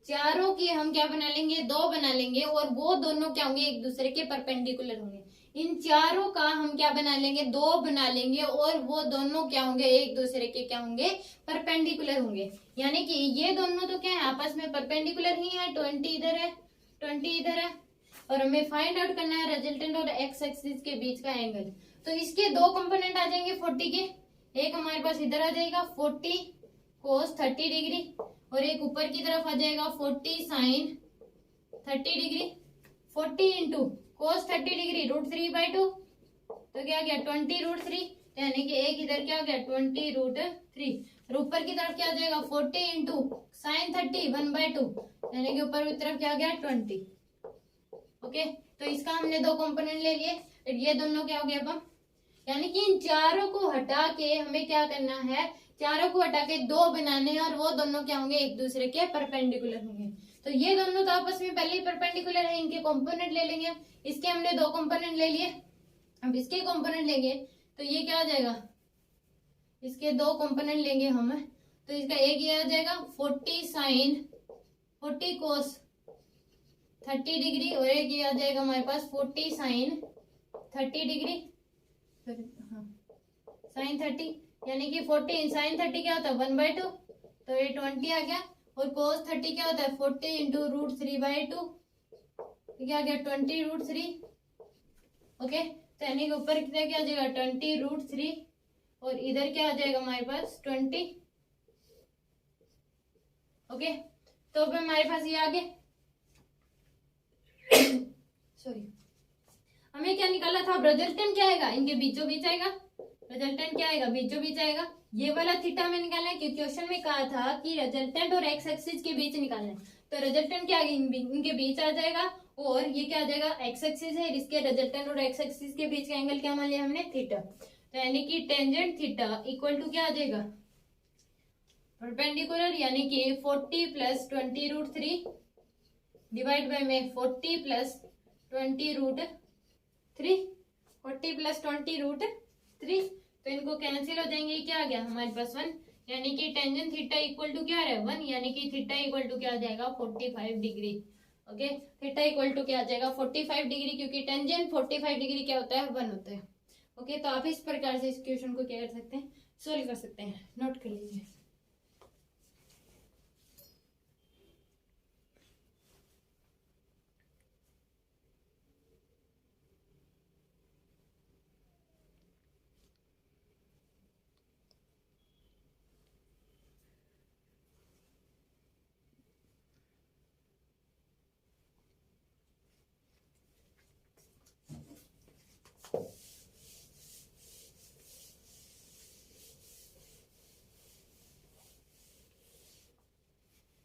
चारों की हम क्या बना लेंगे, दो बना लेंगे, और वो दोनों क्या होंगे, एक दूसरे के परपेंडिकुलर होंगे। इन चारों का हम क्या बना लेंगे, दो बना लेंगे, और वो दोनों क्या होंगे, एक दूसरे के क्या होंगे, परपेंडिकुलर होंगे। यानी कि ये दोनों तो क्या है, आपस में परपेंडिकुलर ही है। 20 इधर है, 20 इधर है, और हमें फाइंड आउट करना है रिजल्टेंट और एक्स एक्सिस के बीच का एंगल। तो इसके दो कंपोनेंट आ जाएंगे 40 के। एक हमारे पास इधर आ जाएगा 40 cos 30 डिग्री, और एक ऊपर की तरफ आ जाएगा 40 sin 30 degree. 40 into cos 30 degree √3/2, तो क्या गया 20 √3, यानी कि एक इधर क्या गया 20 √3, और ऊपर की तरफ क्या आ जाएगा 40 इंटू sin 30 1/2, यानी कि ऊपर की तरफ क्या गया 20। ओके, तो इसका हमने दो कंपोनेंट ले लिए, ये दोनों क्या हो गया अब, यानी कि इन चारों को हटा के हमें क्या करना है, चारों को हटा के दो बनाने हैं, और वो दोनों क्या होंगे, एक दूसरे के परपेंडिकुलर होंगे। तो ये दोनों तो आपस में पहले ही परपेंडिकुलर है, इनके कंपोनेंट ले लेंगे। इसके हमने दो कंपोनेंट ले लिए, अब इसके कंपोनेंट लेंगे तो ये क्या आ जाएगा, इसके दो कंपोनेंट लेंगे हम, तो इसका एक ये आ जाएगा 40 sin 40 cos 30 डिग्री, और एक ये आ जाएगा हमारे पास 40 sin 30 डिग्री, sin 30, यानी कि 40 sin 30 क्या होता है 1/2, तो ये 20 आ गया, और cos 30 क्या होता है 40 इंटू √3/2, क्या आ गया 20 √3। ओके, तो यानी कि ऊपर कितना क्या आ जाएगा 20 √3, और इधर क्या आ जाएगा हमारे पास 20। ओके, तो अब हमारे पास ये आ गए सॉरी, हमें क्या निकाला था, रिजल्टेंट क्या आएगा, इनके बीचों बीच आएगा। रिजल्टेंट क्या आएगा, बीचों बीच आएगा। ये वाला थीटा में निकालना है, क्योंकि क्वेश्चन में कहा था कि रिजल्टेंट और एक्स एक्सिस के बीच निकालना है। तो रिजल्टेंट क्या इनके बीच आ जाएगा, और ये क्या आ जाएगा एक्स एक्सिस है, इसके रिजल्टेंट और एक्स एक्सिस के बीच का एंगल क्या मान लिया हमने, थीटा। तो यानी कि टेंजेंट थीटा इक्वल टू क्या आ जाएगा, परपेंडिकुलर, यानी कि 40 + 20 √3 डिवाइड बाय में 40 + 20 √3, 40 + 20 √3, तो इनको कैंसिल हो जाएंगे। क्या आ गया हमारे पास 1, यानी कि टेंजेंट थीटा इक्वल टू क्या है 1, यानी कि थीटा इक्वल टू क्या आ जाएगा 45 degree. Okay, theta equal to क्या आ जाएगा 45 डिग्री, क्योंकि टेंजेंट 45 डिग्री क्या होता है 1 होता है। ओके, तो आप इस प्रकार से इस क्वेश्चन को क्या कर सकते हैं, सोल्व कर सकते हैं। नोट कर लीजिए।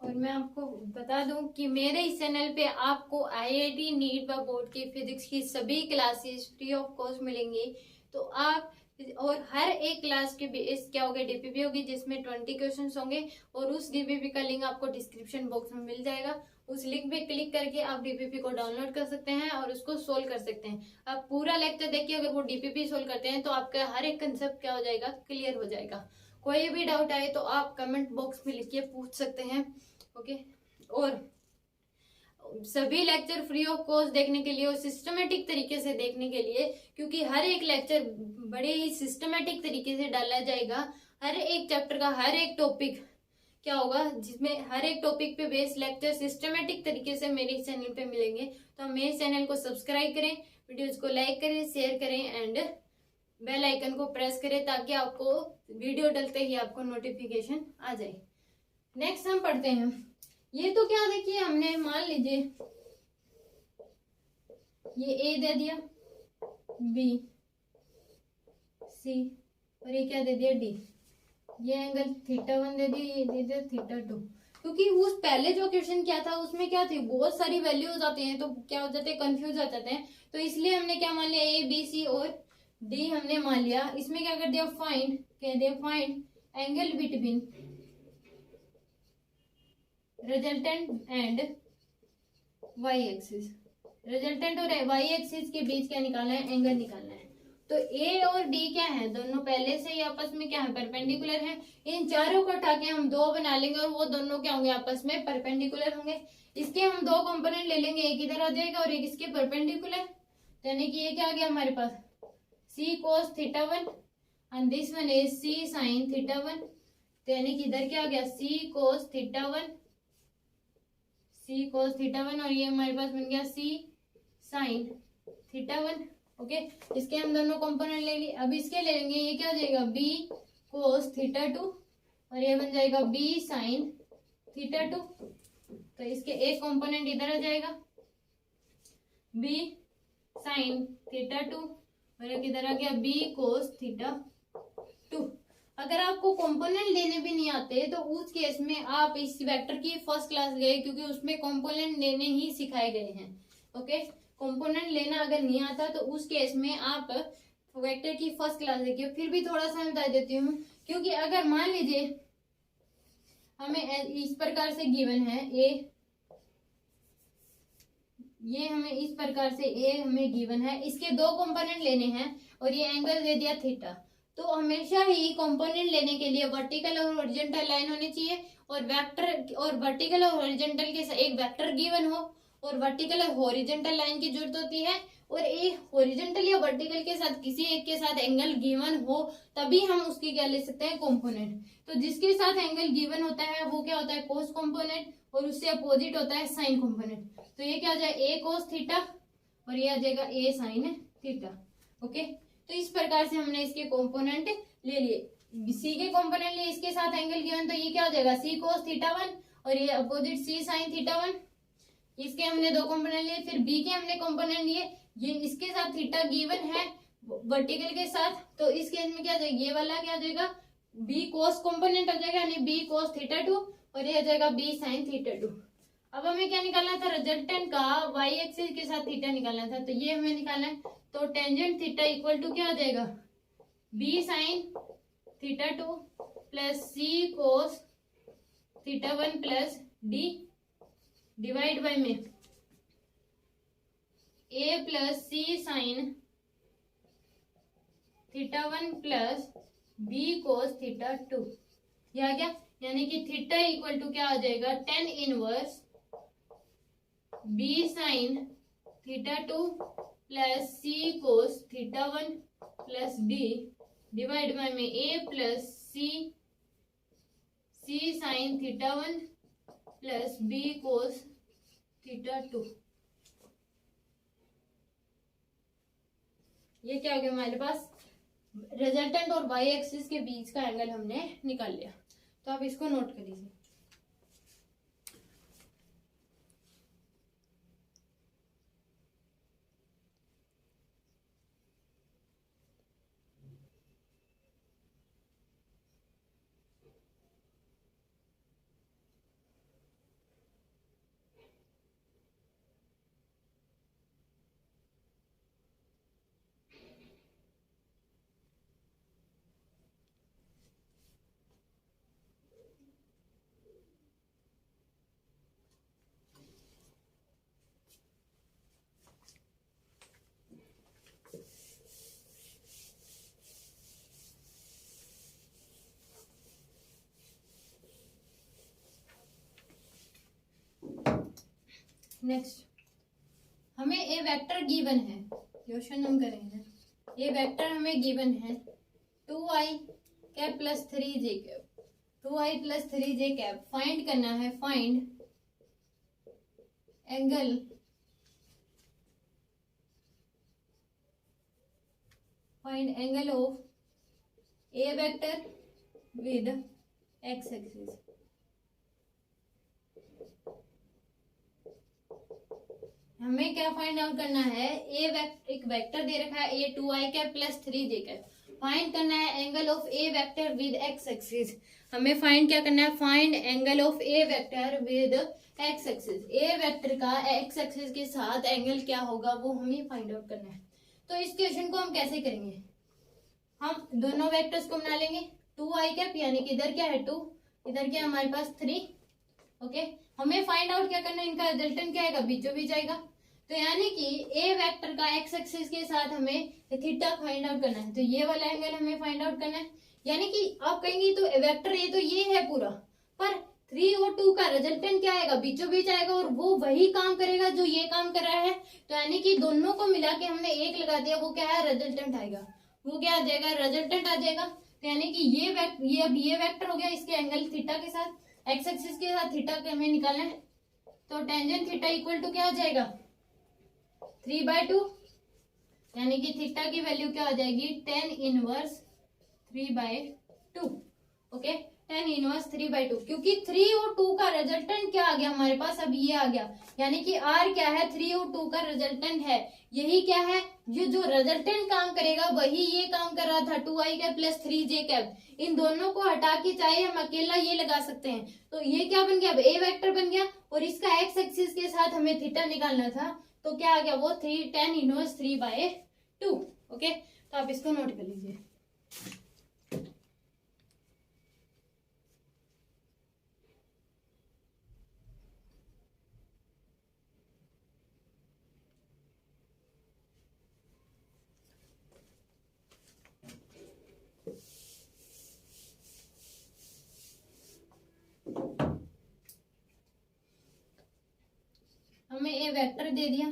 और मैं आपको बता दूं कि मेरे इस चैनल पे आपको आईआईटी नीट व बोर्ड की फिजिक्स की सभी क्लासेस फ्री ऑफ कॉस्ट मिलेंगी। तो आप, और हर एक क्लास के बेस क्या होगा, डीपीपी होगी, जिसमें 20 क्वेश्चंस होंगे, और उस डीपीपी का लिंक आपको डिस्क्रिप्शन बॉक्स में मिल जाएगा। उस लिंक पे क्लिक करके आप डीपीपी को डाउनलोड कर सकते हैं और उसको सोल्व कर सकते हैं। आप पूरा लेक्चर देखिए, अगर वो डीपीपी सोल्व करते हैं तो आपका हर एक कंसेप्ट क्या हो जाएगा, क्लियर हो जाएगा। कोई भी डाउट आए तो आप कमेंट बॉक्स में लिख के पूछ सकते हैं। ओके, और सभी लेक्चर फ्री ऑफ कॉस्ट देखने के लिए और सिस्टमेटिक तरीके से देखने के लिए, क्योंकि हर एक लेक्चर बड़े ही सिस्टमेटिक तरीके से डाला जाएगा। हर एक चैप्टर का हर एक टॉपिक क्या होगा, जिसमें हर एक टॉपिक पे बेस्ड लेक्चर सिस्टमेटिक तरीके से मेरे इस चैनल पे मिलेंगे। तो मेरे चैनल को सब्सक्राइब करें, वीडियोज को लाइक करें, शेयर करें, एंड बेल आइकन को प्रेस करें, ताकि आपको वीडियो डलते ही आपको नोटिफिकेशन आ जाए। नेक्स्ट हम पढ़ते हैं, ये तो क्या देखिए हमने, मान लीजिए ये ए दे दिया, बी, सी, और ये क्या दे दिया डी। ये एंगल θ1 दे दिया, ये दे दिया θ2। क्योंकि उस पहले जो क्वेश्चन क्या था उसमें क्या थी, बहुत सारी वैल्यूज आते हैं तो क्या हो जाते हैं, कंफ्यूज हो जाते हैं। तो इसलिए हमने क्या मान लिया, ए बी सी और डी हमने मान लिया। इसमें क्या कर दिया, फाइंड, कह दिया find angle between resultant and Y axis. Resultant और वाई एक्सिस के बीच क्या निकालना है, एंगल निकालना है। तो ए और डी क्या है, दोनों पहले से ही आपस में क्या है, परपेंडिकुलर है। इन चारों को उठा के हम दो बना लेंगे और वो दोनों क्या होंगे, आपस में परपेंडिकुलर होंगे। इसके हम दो कंपोनेंट ले लेंगे, एक इधर आ जाएगा और एक इसके परपेंडिकुलर। यानी कि ये क्या आ गया हमारे पास, C cos theta one and this one is C sine theta one. तो यानी कि इधर क्या आ गया, C cos theta one, C cos theta one, और ये हमारे पास बन गया C sine theta one. Okay, इसके हम दोनों कंपोनेंट ले लिए। अब इसके ले लेंगे, ये क्या हो जाएगा, बी कोस थीटा टू, और ये बन जाएगा बी साइन थीटा टू। तो इसके एक कंपोनेंट इधर आ जाएगा, बी साइन थीटा टू, और एक इधर आ गया बी कोस थीटा टू। अगर आपको कंपोनेंट लेने भी नहीं आते तो उस केस में आप इस वेक्टर की फर्स्ट क्लास गए, क्योंकि उसमें कंपोनेंट लेने ही सिखाए गए हैं। ओके, कंपोनेंट लेना अगर नहीं आता तो उस केस में आप वेक्टर की फर्स्ट क्लास देखिए। फिर भी थोड़ा सा मैं बता देती हूँ, क्योंकि अगर मान लीजिए हमें इस प्रकार से गिवन है ए, ये हमें इस प्रकार से ए हमें गिवन है, इसके दो कंपोनेंट लेने हैं और ये एंगल दे दिया थीटा। तो हमेशा ही कंपोनेंट लेने के लिए वर्टिकल और हॉरिजॉन्टल लाइन होनी चाहिए, और वेक्टर और वर्टिकल और हॉरिजॉन्टल के एक वेक्टर गिवन हो, और वर्टिकल और हॉरिजॉन्टल लाइन की जरूरत होती है, और एक हॉरिजॉन्टल या वर्टिकल के साथ किसी एक के साथ एंगल गिवन हो, तभी हम उसकी क्या ले सकते हैं, कंपोनेंट। तो जिसके साथ एंगल गिवन होता है वो क्या होता है, कोस कंपोनेंट, और उससे अपोजिट होता है साइन कंपोनेंट। तो ये क्या हो जाए, ए कोस थीटा, और ये आ जाएगा ए साइन थीटा। ओके, तो इस प्रकार से हमने इसके कंपोनेंट ले लिए। सी के कंपोनेंट लिए, इसके साथ एंगल गिवन, तो ये क्या हो जाएगा, सी कोस थीटा वन, और ये opposite C sine theta one. इसके हमने दो कंपोनेंट लिए। फिर बी के हमने कंपोनेंट लिए, ये इसके साथ थीटा गिवन है वर्टिकल के साथ, तो इस केस में क्या जाएगा, ये वाला क्या जाएगा, बी कोस कंपोनेंट हो जाएगा, यानी बी कोस थीटा टू, और ये आ जाएगा बी साइन थीटा टू। अब हमें क्या निकालना था, रिजल्टेंट का वाई एक्सिस के साथ थीटा निकालना था, तो ये हमें निकालना है। तो टेंजेंट थीटा इक्वल टू क्या हो जाएगा, B sine theta two plus C cos theta one plus D divide by में A plus C sine theta one plus B cos theta two. यह आ गया, यानी कि थीटा इक्वल टू क्या आ जाएगा, tan inverse B sine theta two plus C cos theta one plus D divide by में A plus C sine theta one plus B cos theta two. ये क्या हो गया हमारे पास, रिजल्टेंट और वाई एक्सिस के बीच का एंगल हमने निकाल लिया। तो आप इसको नोट कर लीजिए। नेक्स्ट, हमें ए वेक्टर गिवन है, क्वेश्चन हम करेंगे। ये वेक्टर हमें गिवन है 2i cap plus 3j cap, 2i plus 3j cap. Find करना है, find angle of A vector with x axis. हमें क्या फाइंड आउट करना है, एक वेक्टर दे रखा है ए 2i cap plus 3j cap, find करना है angle of A vector with x axis. हमें फाइंड क्या करना है, find angle of A vector with x axis. A vector का एक्स एक्सिस के साथ एंगल क्या होगा वो हमें फाइंड आउट करना है। तो इस क्वेश्चन को हम कैसे करेंगे, हम दोनों वेक्टर्स को बना लेंगे 2i कैप, यानी कि इधर क्या है 2, इधर क्या हमारे पास 3। ओके, हमें फाइंड आउट क्या करना है, इनका रिजल्टेंट क्या आएगा, बीचों बीच आएगा। तो यानी कि ए वेक्टर का एक्स एक्सिस के साथ हमें थीटा फाइंड आउट करना है, तो ये वाला एंगल हमें फाइंड आउट करना है। यानी कि आप कहेंगे तो वेक्टर ए तो ये है पूरा, पर 3 और 2 का रिजल्टेंट क्या आएगा, बीचों बीच आएगा, और वो वही काम करेगा जो ये काम कर रहा है। तो यानी कि दोनों को मिला के हमने एक लगा दिया, वो क्या है, रिजल्टेंट आएगा। वो क्या आ जाएगा, रिजल्टेंट आ जाएगा। तो यानी कि ये वेक्टर हो गया, इसके एंगल थीटा के साथ एक्स एक्सिस के साथ थीटा के हमें निकालना है। तो टेंजेंट थीटा इक्वल टू क्या आ जाएगा, 3/2, यानी कि थीटा की वैल्यू क्या आ जाएगी, tan inverse 3/2। Okay, tan inverse 3/2, क्योंकि 3 और 2 का रिजल्टेंट क्या आ गया हमारे पास, अब ये आ गया। यानी कि r क्या है, 3 और 2 का रिजल्टेंट है। यही क्या है, ये जो रिजल्टेंट काम करेगा वही ये काम कर रहा था, 2i cap plus 3j cap. इन दोनों को हटा के चाहे हम अकेला ये लगा सकते हैं। तो ये क्या बन गया, अब ए वेक्टर बन गया, और इसका एक्स एक्सिस के साथ हमें थीटा निकालना था, तो क्या आ गया वो tan इनवर्स 3/2। ओके, तो आप इसको नोट कर लीजिए। हमें ए वेक्टर दे दिया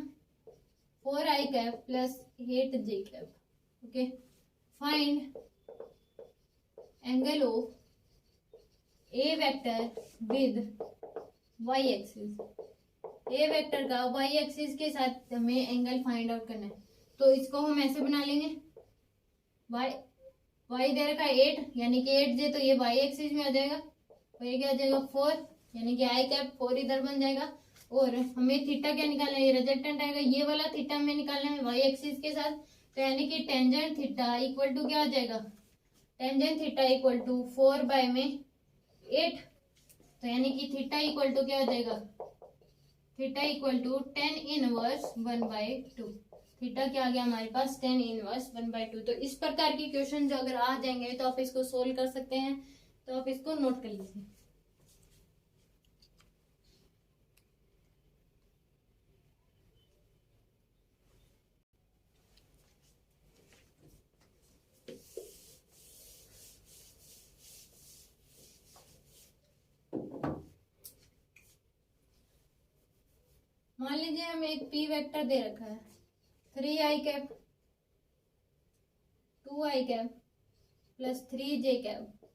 4i cap plus 8j cap. Okay, find angle of A vector with y axis. A vector का y एक्सिस के साथ हमें एंगल फाइंड आउट करना है। तो इसको हम ऐसे बना लेंगे, y दे रखा है 8, यानी कि 8j, तो ये y एक्सिस में आ जाएगा, और ये क्या आ जाएगा 4, यानी कि i कैप 4 इधर बन जाएगा। और हमें थीटा क्या निकालना है, ये रिजल्टेंट आएगा, ये वाला थीटा हमें निकालना है y एक्सिस के साथ। तो यानी कि टेंजेंट थीटा इक्वल टू क्या आ जाएगा, टेंजेंट थीटा इक्वल टू 4/8। तो यानी कि थीटा इक्वल टू क्या आ जाएगा, theta equal to tan inverse 1/2। थीटा क्या आ गया हमारे पास, tan इनवर्स 1/2। तो इस प्रकार के क्वेश्चन जो अगर आ जाएंगे तो आप इसको सोल्व कर सकते हैं। तो आप इसको नोट कर लीजिए। मान लीजिए हमें एक पी वेक्टर दे रखा है 3i cap 2i cap plus 3j cap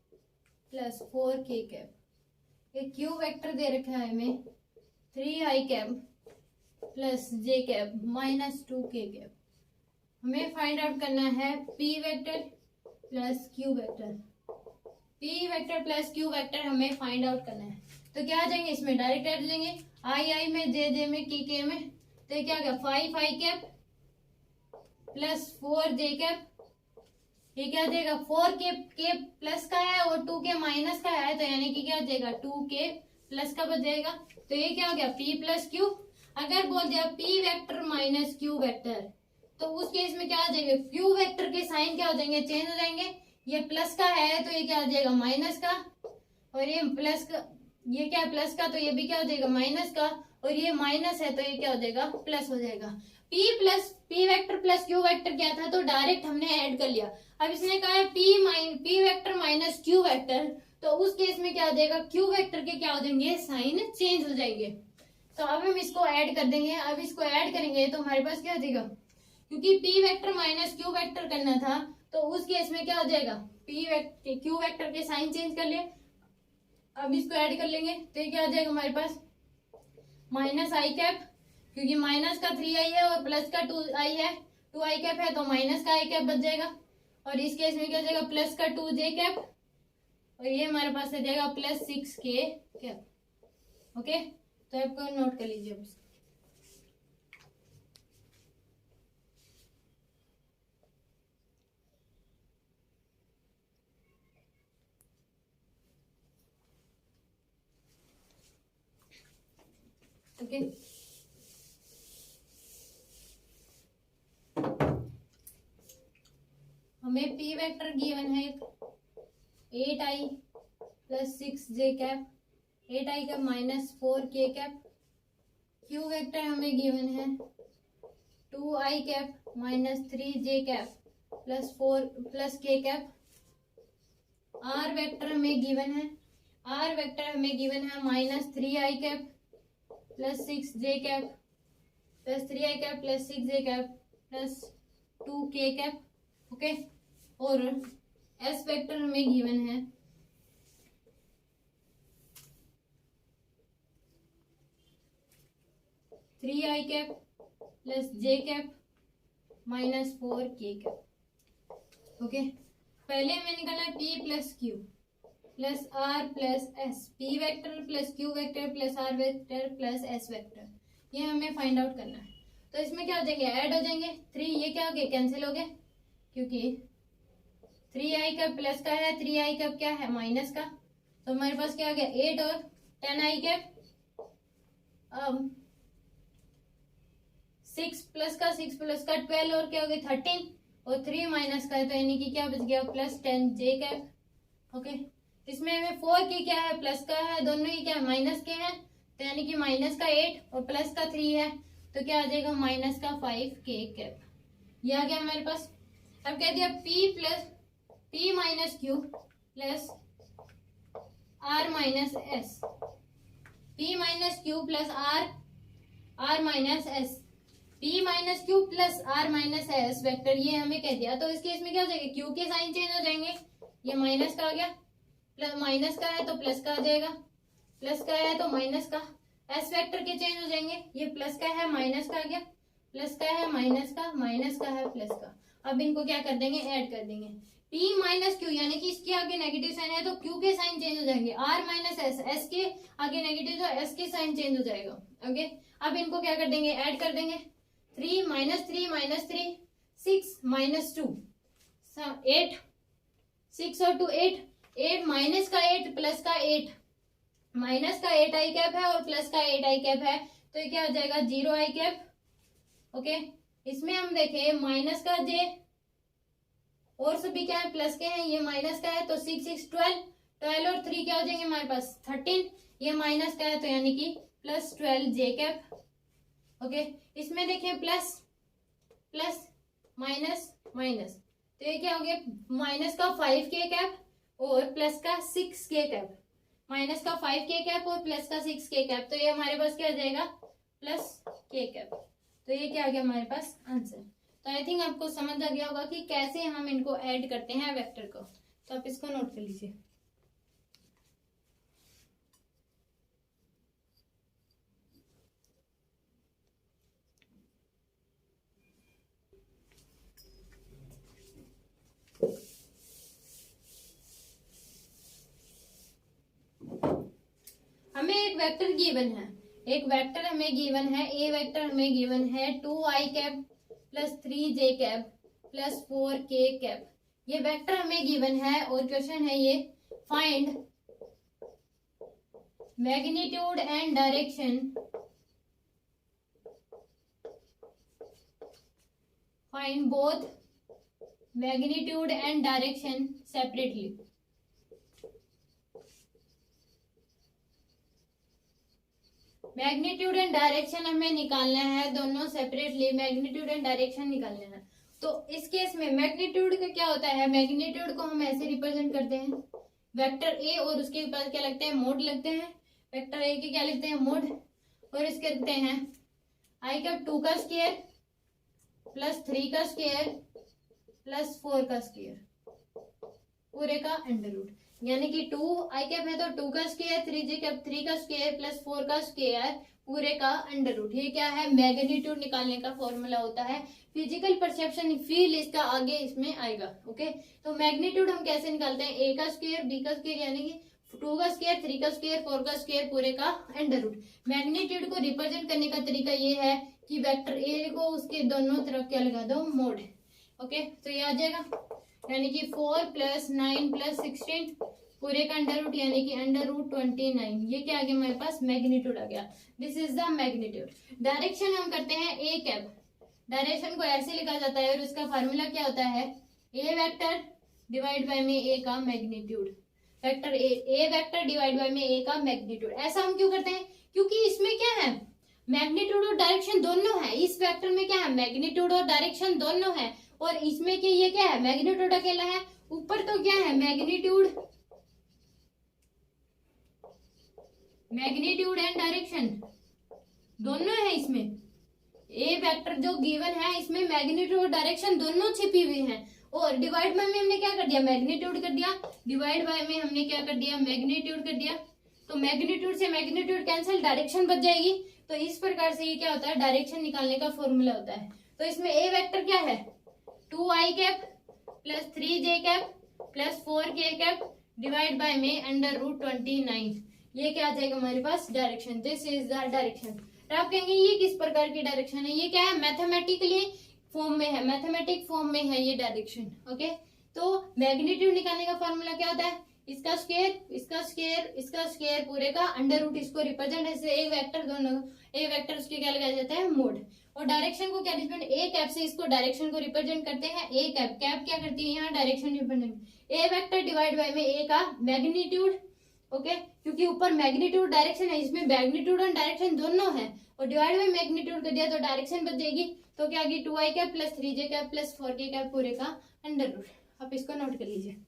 plus 4k cap. एक क्यू वेक्टर दे रखा है हमें 3i cap plus j cap minus 2k cap. हमें फाइंड आउट करना है p vector plus q vector. p vector plus q vector हमें find out करना है। तो क्या आ जाएंगे, इसमें डायरेक्ट ऐड लेंगे, i में j में k में। तो क्या गया 5i cap plus 4j cap, ये क्या देगा 4k प्लस का है और 2k माइनस का है, तो यानी कि क्या देगा 2k प्लस का बच जाएगा। तो ये क्या हो गया p प्लस q। अगर बोल दिया p vector minus q vector, तो उस केस में क्या आ जाएगा, q वेक्टर के साइन क्या हो जाएंगे, चेंज हो जाएंगे। ये प्लस का है तो ये क्या आ जाएगा माइनस का, और ये प्लस का, ये क्या है प्लस का, तो ये भी क्या हो जाएगा माइनस का, और ये माइनस है तो ये क्या हो जाएगा प्लस हो जाएगा। p vector plus q vector क्या था, तो डायरेक्ट हमने ऐड कर लिया। अब इसने कहा है p vector minus q vector, तो उस केस में क्या हो जाएगा, q वेक्टर के क्या हो जाएंगे, साइन चेंज हो जाएंगे। तो अब हम इसको ऐड कर देंगे। अब इसको ऐड करेंगे तो हमारे पास क्या हो जाएगा, क्योंकि p vector minus q vector करना था, तो उस केस में क्या हो जाएगा, q वेक्टर के साइन चेंज कर लिए। अब इसको ऐड कर लेंगे तो ये क्या आ जाएगा हमारे पास माइनस आई कैप, क्योंकि माइनस का 3i है और प्लस का 2i है, 2i कैप है तो माइनस का i कैप बच जाएगा। और इस केस में क्या हो जाएगा प्लस का 2j कैप, और ये हमारे पास आ जाएगा प्लस 6k कैप। ओके, तो आपको नोट कर लीजिए। ओके। हमें पी वेक्टर गिवन है 8i plus 6j cap, 8i cap minus 4k cap. Q vector हमें गिवन है 2i cap minus 3j cap plus k cap. R vector हमें given है minus 3i cap plus 6j cap plus 3i cap plus 6j cap plus 2k cap. Okay. और S vector हमें given है 3i cap plus j cap minus 4k cap. Okay. पहले हमें निकालना है p plus q plus r plus s, p vector plus q vector plus r vector plus s vector, ये हमें find out करना है। तो इसमें क्या हो जाएंगे, ऐड हो जाएंगे 3, ये क्या हो गया, कैंसिल हो गया, क्योंकि 3i कैप प्लस का है, 3i कैप क्या है, माइनस का। तो हमारे पास क्या आ गया 8 और 10i कैप। 6 प्लस का 12 और क्या हो गया 13, और 3 माइनस का है तो यानी कि क्या बच गया प्लस 10j कैप। ओके। इसमें हमें 4 की क्या है, प्लस का है, दोनों ही क्या माइनस के हैं, तो यानी कि माइनस का 8 और प्लस का 3 है, तो क्या आ जाएगा माइनस का 5k कैप। ये आ गया हमारे पास। अब कह दिया p minus q plus r minus s, p minus q plus r minus s, p minus Q plus r minus S vector, ये हमें कह दिया। तो इस केस में क्या हो जाएगा, q के साइन चेंज हो जाएंगे, ये माइनस का आ गया, प्लस माइनस का है तो प्लस का आ जाएगा, प्लस का है तो माइनस का। s वेक्टर के चेंज हो जाएंगे, ये प्लस का है माइनस का आ गया, प्लस का है माइनस का है प्लस का। अब इनको क्या कर देंगे, ऐड कर देंगे। p माइनस क्यू यानी कि इसके आगे नेगेटिव साइन है तो q के साइन चेंज हो जाएंगे, r माइनस s के आगे नेगेटिव तो s के साइन चेंज हो जाएगा। ओके। अब इनको क्या कर देंगे, ऐड कर देंगे। 3 माइनस 3 6 माइनस 2 8, 6 और 2 8 माइनस का 8 प्लस का 8, माइनस का 8i कैप है और प्लस का 8i कैप है, तो ये क्या हो जाएगा 0i कैप। ओके। इसमें हम देखें माइनस का j और सभी क्या है प्लस के हैं, ये माइनस का है तो 6 6 12 और 3 क्या हो जाएंगे हमारे पास 13, ये माइनस का है तो यानी कि प्लस 12j कैप। ओके। इसमें देखें प्लस प्लस माइनस माइनस, तो ये क्या हो गया माइनस का 5k कैप और प्लस का 6k कैप, माइनस का 5k कैप और प्लस का 6k कैप, तो ये हमारे पास क्या आ जाएगा प्लस k कैप। तो ये क्या आ गया हमारे पास आंसर। तो आई थिंक आपको समझ आ गया होगा कि कैसे हम इनको ऐड करते हैं वेक्टर को, तो आप इसको नोट कर लीजिए। हमें एक वेक्टर गिवन है, एक वेक्टर हमें गिवन है, ए वेक्टर हमें गिवन है 2i cap plus 3j cap plus 4k cap, ये वेक्टर हमें गिवन है। और क्वेश्चन है ये, find magnitude and direction, find both magnitude and direction separately. Magnitude and direction हमें निकालना है, दोनों सेपरेटली मैग्नीट्यूड एंड डायरेक्शन निकालना है। तो इस केस में मैग्नीट्यूड का क्या होता है, मैग्नीट्यूड को हम ऐसे रिप्रेजेंट करते हैं, वेक्टर ए और उसके बाद क्या लगते हैं मोड लगते हैं, वेक्टर ए के क्या लिखते हैं मोड, और इसके लिखते हैं आई कैप 2 का स्क्वायर प्लस 3 का स्क्वायर प्लस 4 का स्क्वायर पूरे का अंडर रूट, यानी कि 2i कैप है तो 2 का स्क्वायर, 3j कैप 3 का स्क्वायर प्लस 4 का स्क्वायर पूरे का अंडर रूट। ये क्या है मैग्नीट्यूड निकालने का फॉर्मूला होता है, फिजिकल परसेप्शन फील इसका आगे इसमें आएगा। ओके। तो मैग्नीट्यूड हम कैसे निकालते हैं, a का स्क्वायर b का स्क्वायर यानी कि 2 का स्क्वायर 3 का स्क्वायर 4 का स्क्वायर पूरे का अंडर रूट। मैग्नीट्यूड को रिप्रेजेंट करने का तरीका ये है कि वेक्टर ए को उसके दोनों तरफ क्या लगा दो मोड। ओके। तो ये आ जाएगा यानी कि 4 प्लस 9 प्लस 16 पूरे का अंडर रूट यानी कि अंडर रूट 29। ये क्या आ गया हमारे पास, मैग्नीट्यूड आ गया। This is the magnitude. Direction हम करते हैं ए कैप। डायरेक्शन को ऐसे लिखा जाता है और उसका फार्मूला क्या होता है, ए वेक्टर डिवाइड बाय में ए का magnitude. Vector A vector divide by में ए का मैग्नीट्यूड। ऐसा हम क्यों करते हैं, क्योंकि इसमें क्या है, मैग्नीट्यूड और डायरेक्शन दोनों है। इस वेक्टर में क्या है, मैग्नीट्यूड और डायरेक्शन दोनों है, और इसमें क्या, ये क्या है, मैग्नीट्यूड अकेला है। ऊपर तो क्या है, मैग्नीट्यूड एंड डायरेक्शन दोनों है इसमें। ए वेक्टर जो गिवन है इसमें मैग्नीट्यूड और डायरेक्शन दोनों छिपी हुई हैं। और डिवाइड बाय में हमने क्या कर दिया, मैग्नीट्यूड कर दिया। डिवाइड बाय में हमने क्या कर दिया, मैग्नीट्यूड कर दिया। तो मैग्नीट्यूड से मैग्नीट्यूड कैंसिल, डायरेक्शन बच जाएगी। तो इस प्रकार से ये क्या होता है, डायरेक्शन निकालने का फॉर्मूला होता है। तो इसमें ए वेक्टर क्या है, 2i cap plus 3j cap plus 4k cap divide by में अंडर रूट 29। ये क्या आ जाएगा हमारे पास, direction. This is the direction. आप कहेंगे ये किस प्रकार की डायरेक्शन है, ये क्या है, मैथमेटिकली फॉर्म में है, मैथमेटिक फॉर्म में है ये डायरेक्शन। ओके, तो मैग्नीट्यूड निकालने का फॉर्मूला क्या होता है, इसका स्क्वायर इसका स्क्वायर इसका स्क्वायर पूरे का अंडर रूट, इसको रिप्रेजेंट ऐसे ए वेक्टर, दोनों ए वेक्टर उसके क्या लगाया जाता है, मोड। और डायरेक्शन को क्या रिप्रेजेंट, ए कैप से इसको डायरेक्शन को रिप्रेजेंट करते हैं। ए कैप, कैप क्या करती है यहाँ, direction represent. A vector divide by में ए का मैग्नीट्यूड। ओके, क्योंकि ऊपर मैग्नीट्यूड डायरेक्शन है, इसमें मैग्नीट्यूड और डायरेक्शन दोनों है, और डिवाइड बाय मैग्नीट्यूड कर दिया तो डायरेक्शन बच जाएगी। तो क्या आ गई, 2i cap plus 3j cap plus 4k cap पूरे का अंडर रूट। आप इसको नोट कर लीजिए।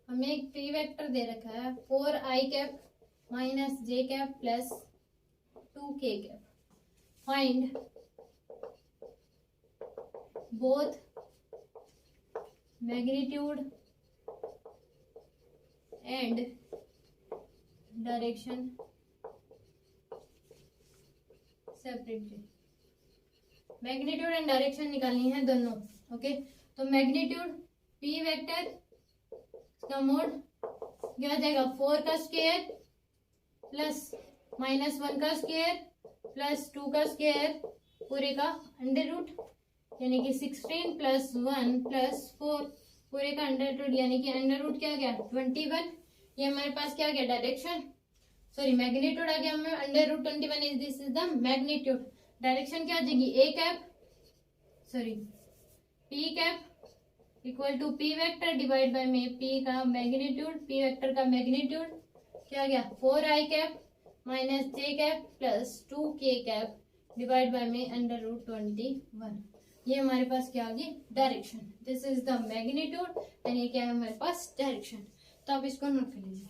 हमें एक पी वेक्टर दे रखा है 4i cap minus j cap plus 2k cap. Find both magnitude and direction separately. Magnitude and direction निकालनी है दोनों। ओके, तो मैग्नीट्यूड पी वेक्टर का मोड क्या आ जाएगा, 4 का स्क्वायर प्लस -1 का स्क्वायर प्लस 2 का स्क्वायर पूरे का अंडर रूट यानी कि 16 प्लस 1 प्लस 4 पूरे का अंडर रूट यानी कि अंडर रूट क्या आ गया 21। ये हमारे पास क्या आ गया, डायरेक्शन, सॉरी मैग्नीट्यूड आ गया हमें under root 21 is this is the magnitude. Direction क्या आ जाएगी, A cap sorry P cap equal to P vector divide by में पी का मैग्नीट्यूड, पी वेक्टर का मैग्नीट्यूड क्या आ गया 4i cap minus j cap plus 2k cap divide by में अंडर रूट 21। ये हमारे पास क्या आ गई, direction. This is the magnitude and ये क्या है हमारे पास, डायरेक्शन। तो आप इसको नोट कर लीजिए।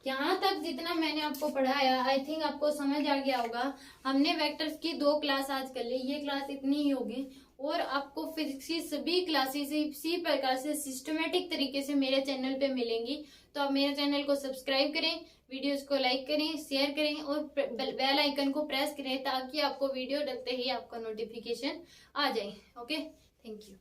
यहाँ तक जितना मैंने आपको पढ़ाया आई थिंक आपको समझ आ गया होगा। हमने वेक्टर्स की 2 क्लास आज कर ली, ये क्लास इतनी ही होगी, और आपको फिजिक्स की सभी क्लासेस इसी प्रकार से सिस्टमेटिक तरीके से मेरे चैनल पे मिलेंगी। तो आप मेरे चैनल को सब्सक्राइब करें, वीडियोस को लाइक करें, शेयर करें और बेल आइकन को प्रेस करें ताकि आपको वीडियो डलते ही आपका नोटिफिकेशन आ जाए। Okay, thank you.